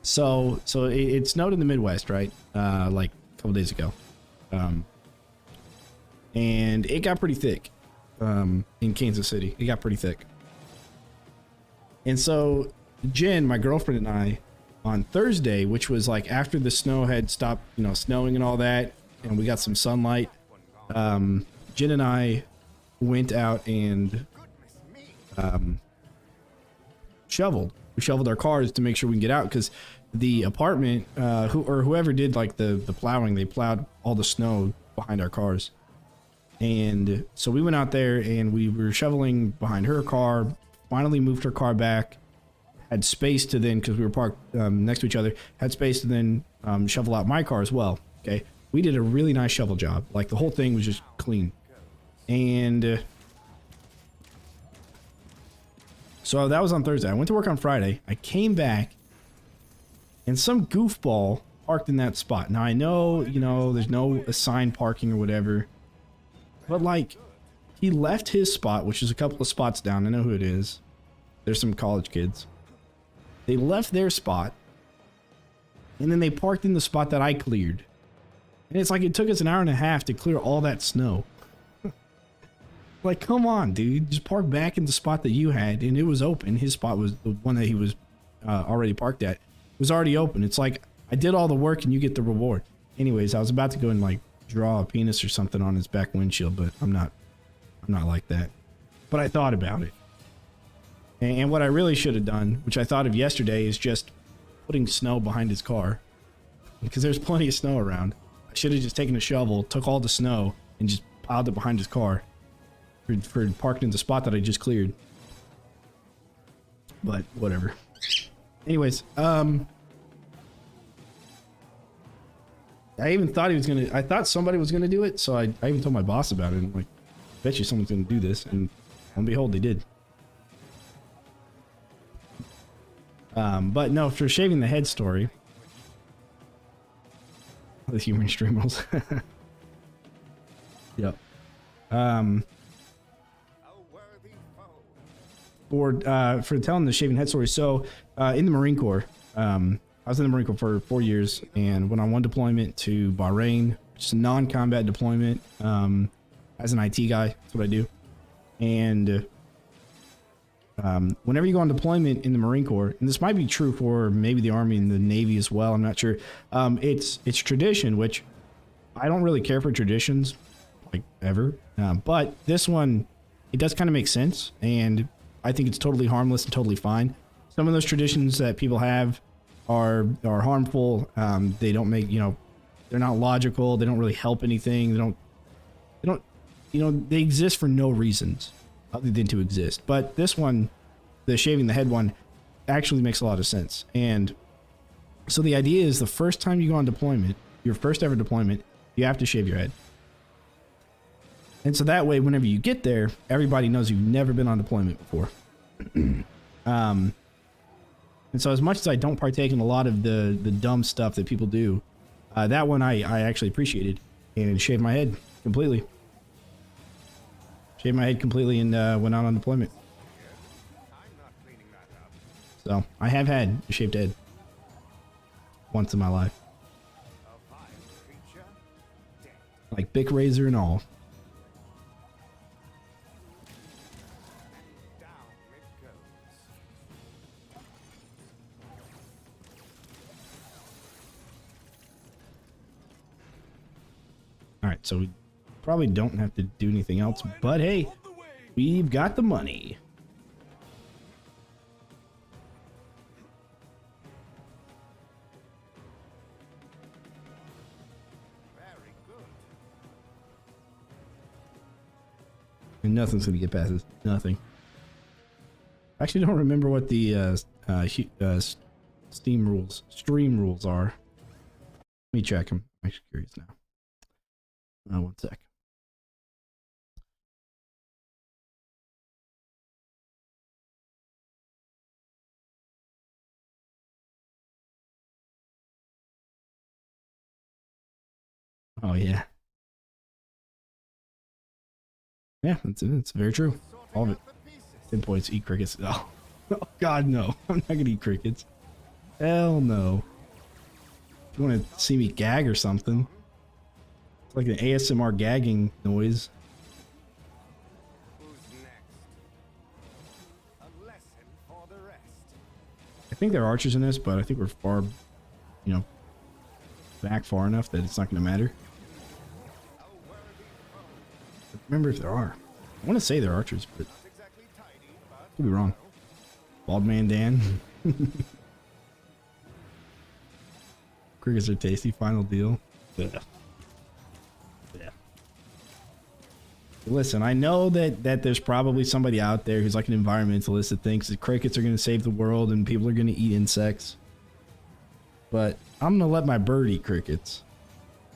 So it snowed in the Midwest, right? Like a couple days ago. And it got pretty thick in Kansas City. It got pretty thick. And so Jen, my girlfriend, and I, on Thursday, which was like after the snow had stopped, you know, snowing and all that, and we got some sunlight. Jen and I went out and shoveled. We shoveled our cars to make sure we can get out, because the apartment, whoever did like the plowing, they plowed all the snow behind our cars. And so we went out there and we were shoveling behind her car, finally moved her car back, had space to then, because we were parked next to each other, had space to then shovel out my car as well. Okay. We did a really nice shovel job. Like the whole thing was just clean. And so that was on Thursday. I went to work on Friday. I came back and some goofball parked in that spot. Now I know, you know, there's no assigned parking or whatever, but like he left his spot, which is a couple of spots down. I know who it is. There's some college kids. They left their spot and then they parked in the spot that I cleared. And it's like it took us an hour and a half to clear all that snow. Like, come on, dude. Just park back in the spot that you had, and it was open. His spot was the one that he was already parked at. It was already open. It's like, I did all the work and you get the reward. Anyways, I was about to go and like draw a penis or something on his back windshield, but I'm not like that. But I thought about it. And what I really should have done, which I thought of yesterday, is just putting snow behind his car. Because there's plenty of snow around. I should have just taken a shovel, took all the snow, and just piled it behind his car. For parked in the spot that I just cleared. But whatever. Anyways, I even thought he was gonna, I thought somebody was gonna do it, so I even told my boss about it. I'm like, bet you someone's gonna do this, and lo and behold, they did. But no, for shaving the head story, the human stream rules. Yep. For telling the shaving head story. So in the Marine Corps, I was in the Marine Corps for 4 years and went on one deployment to Bahrain, which is a non-combat deployment. As an IT guy, that's what I do. And whenever you go on deployment in the Marine Corps, and this might be true for maybe the Army and the Navy as well, I'm not sure. It's tradition, which I don't really care for traditions, like ever. But this one, it does kind of make sense, and I think it's totally harmless and totally fine. Some of those traditions that people have are harmful. They don't make, you know, they're not logical. They don't really help anything. They don't, you know, they exist for no reasons other than to exist. But this one, the shaving the head one, actually makes a lot of sense. And so the idea is the first time you go on deployment, your first ever deployment, you have to shave your head. And so that way, whenever you get there, everybody knows you've never been on deployment before. And so as much as I don't partake in a lot of the dumb stuff that people do, that one I actually appreciated and shaved my head completely. Shaved my head completely and went out on deployment. So I have had a shaved head once in my life. Like Bic razor and all. Alright, so we probably don't have to do anything else, but hey, we've got the money. Very good. And nothing's gonna get past this. Nothing. I actually don't remember what the stream rules are. Let me check them. I'm actually curious now. 1 sec. Oh yeah. Yeah, it's very true. All of it. 10 points, eat crickets. Oh, oh god, no. I'm not gonna eat crickets. Hell no. If you want to see me gag or something. It's like an ASMR gagging noise. Who's next? A lesson for the rest. I think there are archers in this, but I think we're far, you know, back far enough that it's not going to matter. But remember if there are. I want to say they're archers, but could be wrong. Bald Man Dan. Crickets are tasty. Final deal. Yeah. Listen, I know that there's probably somebody out there who's like an environmentalist that thinks that crickets are going to save the world and people are going to eat insects. But I'm going to let my bird eat crickets.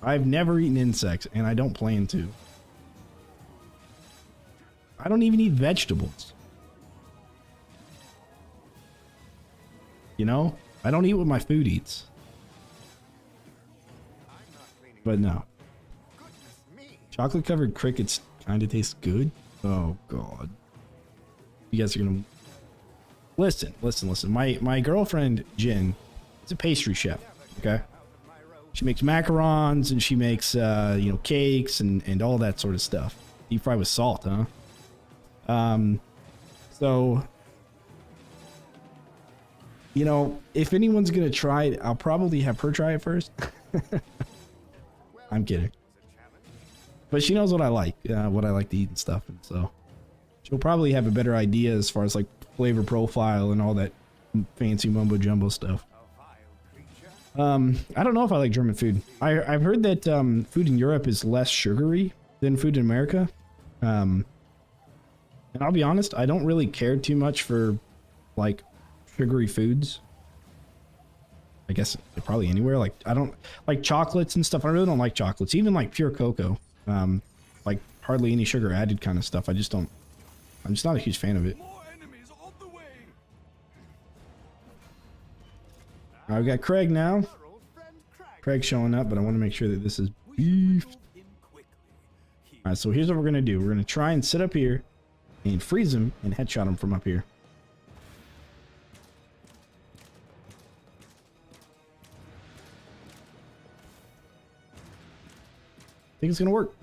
I've never eaten insects, and I don't plan to. I don't even eat vegetables. You know? I don't eat what my food eats. But no. Chocolate covered crickets kind of taste good. Oh god. You guys are gonna listen. My girlfriend Jen is a pastry chef. Okay. She makes macarons and she makes you know, cakes and all that sort of stuff. Deep fry with salt, huh? So you know, if anyone's gonna try it, I'll probably have her try it first. I'm kidding. But she knows what I like to eat and stuff, and so she'll probably have a better idea as far as like flavor profile and all that fancy mumbo jumbo stuff. I don't know if I like German food. I've heard that food in Europe is less sugary than food in America. And I'll be honest, I don't really care too much for like sugary foods. I guess probably anywhere. Like I don't like chocolates and stuff. I really don't like chocolates, even like pure cocoa. Like hardly any sugar added kind of stuff. I'm just not a huge fan of it. All right, we got Craig now. Craig's showing up, but I want to make sure that this is beef. All right, so here's what we're gonna do. We're gonna try and sit up here and freeze him and headshot him from up here. I think it's gonna work.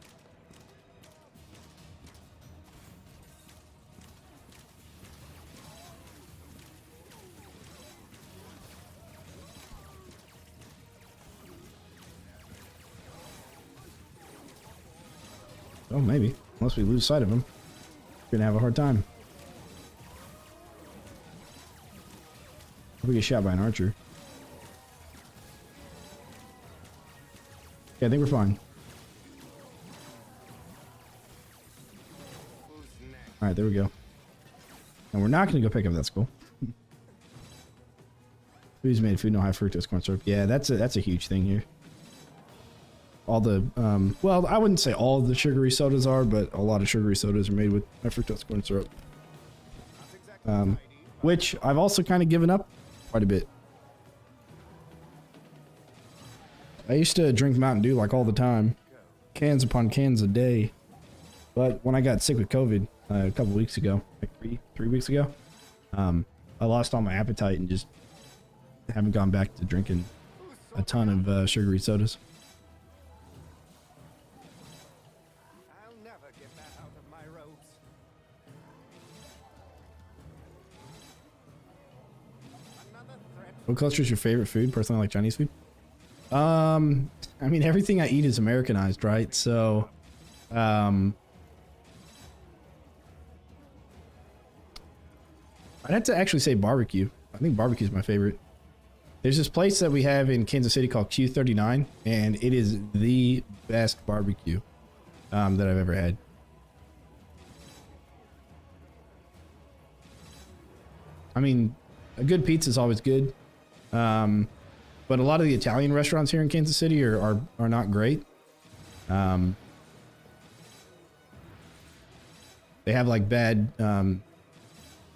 Oh, maybe. Unless we lose sight of him, we're gonna have a hard time. If we get shot by an archer. Yeah, I think we're fine. Alright, there we go. And we're not going to go pick up that skull. Who's made food, no high fructose corn syrup. Yeah, that's a huge thing here. All the, well, I wouldn't say all of the sugary sodas are, but a lot of sugary sodas are made with high fructose corn syrup. Which I've also kind of given up quite a bit. I used to drink Mountain Dew like all the time. Cans upon cans a day. But when I got sick with COVID, a couple weeks ago, like three weeks ago, I lost all my appetite and just haven't gone back to drinking a ton of sugary sodas. I'll never get that out of my robes. Another threat. What culture is your favorite food? Personally, I like Chinese food. I mean, everything I eat is Americanized, right? So, I'd have to actually say barbecue. I think barbecue is my favorite. There's this place that we have in Kansas City called Q39, and it is the best barbecue that I've ever had. I mean, a good pizza is always good, but a lot of the Italian restaurants here in Kansas City are not great. They have like bad. I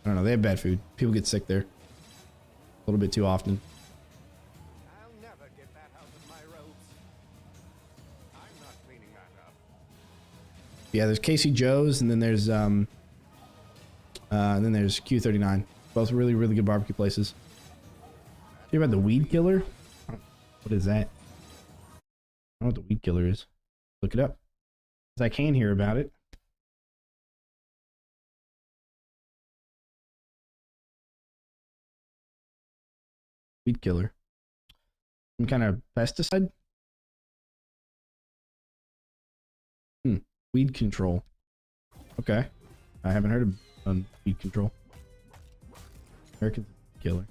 don't know, they have bad food. People get sick there a little bit too often. I'll never get that out of my robes. I'm not cleaning that up. Yeah, there's Casey Joe's and then there's Q39. Both really, really good barbecue places. Hear about the weed killer? What is that? I don't know what the weed killer is. Look it up. 'Cause I can hear about it. Weed killer. Some kind of pesticide? Weed control. Okay. I haven't heard of weed control. American killer.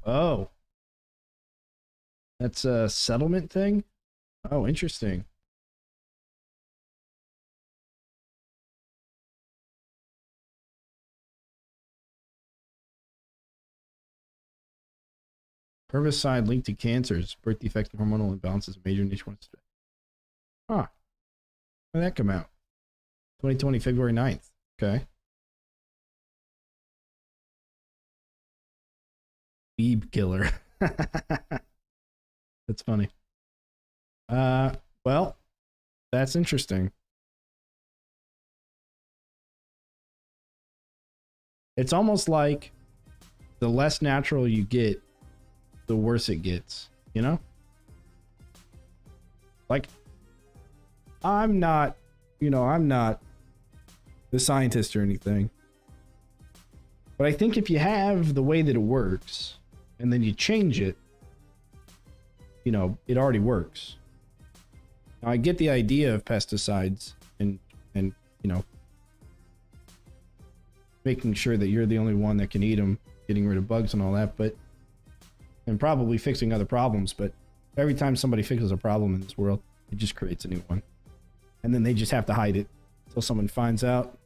Oh. That's a settlement thing? Oh, interesting. Herbicide linked to cancers, birth defects, and hormonal imbalances, major nationwide. Huh. When did that come out? 2020, February 9th. Okay. Weed killer. That's funny. Well, that's interesting. It's almost like the less natural you get, the worse it gets, you know? Like, I'm not the scientist or anything. But I think if you have the way that it works, and then you change it, you know, it already works. Now, I get the idea of pesticides and you know, making sure that you're the only one that can eat them, getting rid of bugs and all that, but and probably fixing other problems, but every time somebody fixes a problem in this world, it just creates a new one. And then they just have to hide it until someone finds out.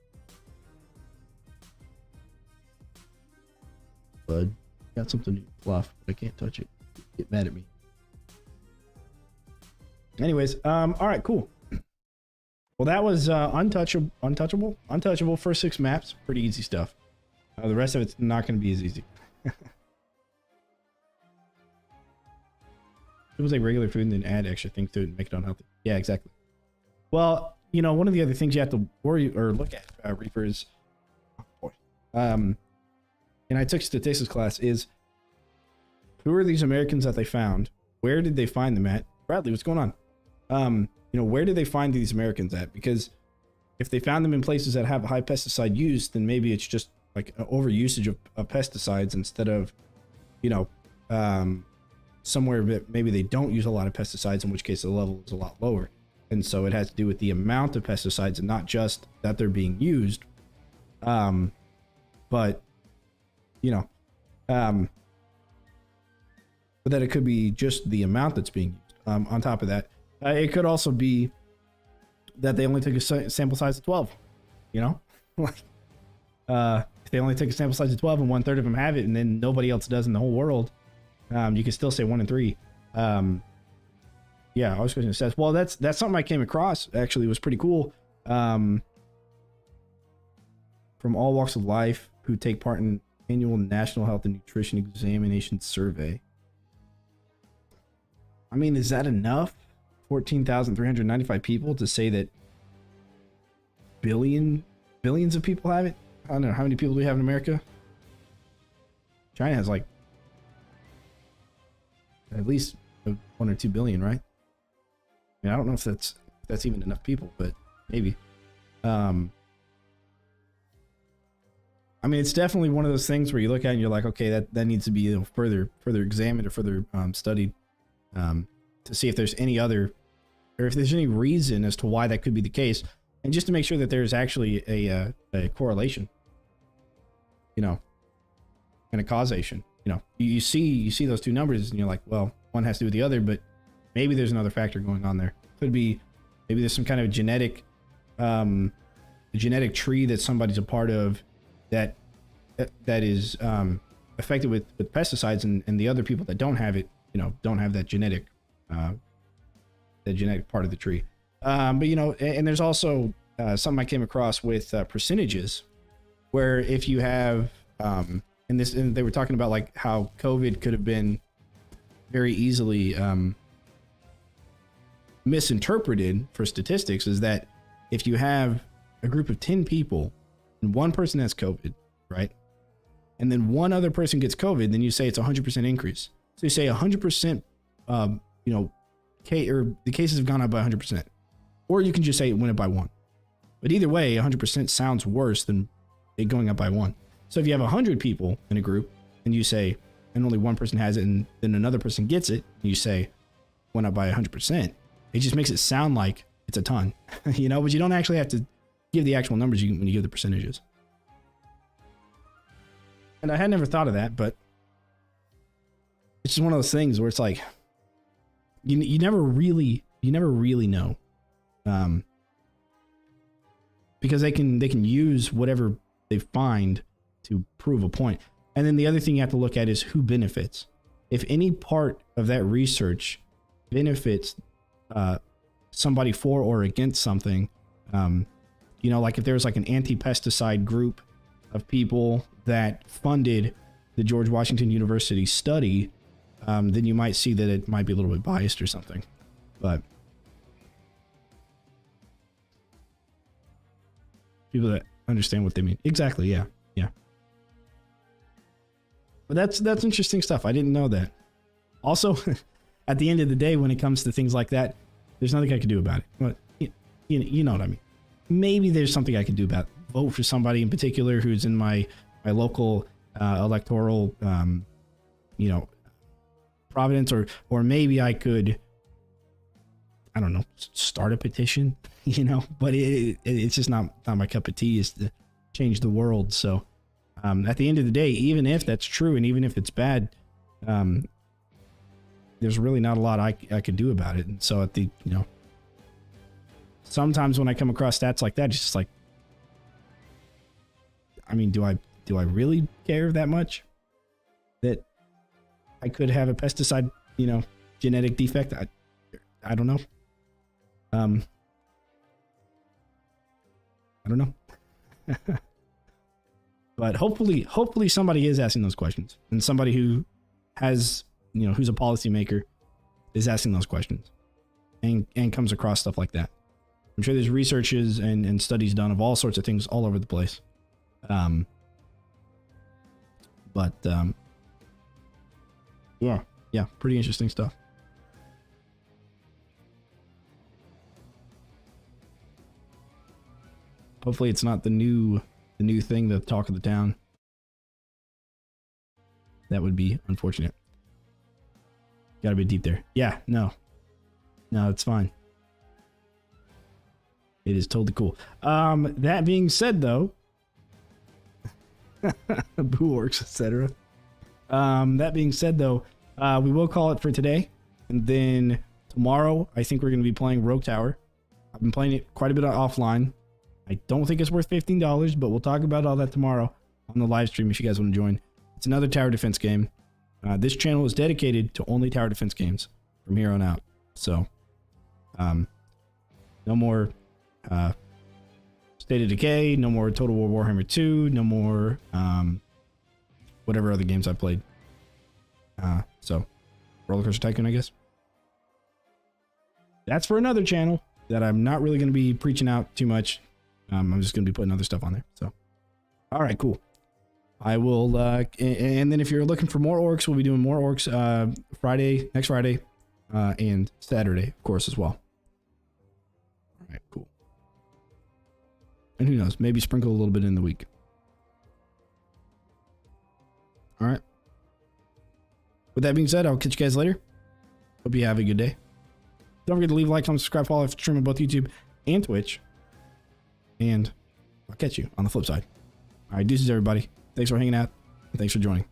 Bud, got something to fluff, but I can't touch it. Get mad at me. Anyways, all right, cool. Well, that was untouchable. First 6 maps, pretty easy stuff. The rest of it's not going to be as easy. It was like regular food and then add extra things to it and make it unhealthy. Yeah, exactly. Well, you know, one of the other things you have to worry or look at, Reaper, is, oh boy, and I took statistics class, is who are these Americans that they found? Where did they find them at? Bradley, what's going on? You know, where did they find these Americans at? Because if they found them in places that have high pesticide use, then maybe it's just like an overusage of pesticides instead of, you know, somewhere that maybe they don't use a lot of pesticides, in which case the level is a lot lower. And so it has to do with the amount of pesticides and not just that they're being used. But, you know, but that it could be just the amount that's being used. On top of that, it could also be that they only took a sample size of 12, you know? Like, if they only take a sample size of 12 and 1/3 of them have it and then nobody else does in the whole world, you can still say 1 in 3. Yeah, I was going to say, well, that's something I came across, actually. It was pretty cool. From all walks of life who take part in annual National Health and Nutrition Examination Survey. I mean, is that enough? 14,395 people to say that billions of people have it? I don't know. How many people do we have in America? China has like at least 1 or 2 billion, right? I mean, I don't know if that's even enough people, but maybe. I mean, it's definitely one of those things where you look at it and you're like, okay, that needs to be, you know, further examined or further studied, to see if there's any other, or if there's any reason as to why that could be the case, and just to make sure that there's actually a correlation, you know, and a causation. You know, you see those two numbers and you're like, well, one has to do with the other, but maybe there's another factor going on there. Could be, maybe there's some kind of genetic tree that somebody's a part of that is affected with pesticides, and the other people that don't have it, you know, don't have that genetic part of the tree. But you know, and there's also something I came across with percentages, where if you have and they were talking about like how COVID could have been very easily misinterpreted for statistics, is that if you have a group of 10 people and one person has COVID, right? And then one other person gets COVID, then you say it's 100% increase. So you say 100%, you know, the cases have gone up by 100%. Or you can just say it went up by 1. But either way, 100% sounds worse than it going up by 1. So if you have 100 people in a group and you say, and only one person has it and then another person gets it, and you say went up by 100%, it just makes it sound like it's a ton, but you don't actually have to give the actual numbers when you give the percentages. And I had never thought of that, but it's just one of those things where it's like, you never really know. Because they can use whatever they find to prove a point. And then the other thing you have to look at is who benefits. If any part of that research benefits somebody for or against something, like if there's like an anti-pesticide group of people that funded the George Washington University study, then you might see that it might be a little bit biased or something. But people that understand what they mean. Exactly, yeah. But that's interesting stuff. I didn't know that. Also, at the end of the day, when it comes to things like that, there's nothing I can do about it. But you know what I mean. Maybe there's something I can do about it. Vote for somebody in particular who's in my local electoral, providence, or maybe I could, I don't know, start a petition, but it's just not my cup of tea is to change the world. So at the end of the day, even if that's true and even if it's bad, there's really not a lot I could do about it. And so at the, sometimes when I come across stats like that, it's just like, I mean, do I really care that much that I could have a pesticide, genetic defect? I don't know. I don't know. But hopefully somebody is asking those questions, and somebody who has, who's a policymaker is asking those questions and comes across stuff like that. I'm sure there's researches and studies done of all sorts of things all over the place. Yeah, pretty interesting stuff. Hopefully it's not the new thing, the talk of the town. That would be unfortunate. Gotta be deep there. Yeah, no, it's fine. It is totally cool. That being said, though, boo orcs, etc. That being said, though, we will call it for today, and then tomorrow I think we're going to be playing Rogue Tower. I've been playing it quite a bit offline. I don't think it's worth $15, but we'll talk about all that tomorrow on the live stream if you guys want to join. It's another tower defense game. This channel is dedicated to only tower defense games from here on out. So, no more State of Decay, no more Total War Warhammer 2, no more whatever other games I played. So, Roller Coaster Tycoon, I guess. That's for another channel that I'm not really going to be preaching out too much. I'm just going to be putting other stuff on there. So, all right, cool. I will, and then if you're looking for more orcs, we'll be doing more orcs next Friday, and Saturday, of course, as well. All right, cool. And who knows, maybe sprinkle a little bit in the week. All right. With that being said, I'll catch you guys later. Hope you have a good day. Don't forget to leave a like, comment, subscribe, follow, stream on both YouTube and Twitch. And I'll catch you on the flip side. All right, deuces, everybody. Thanks for hanging out, and thanks for joining.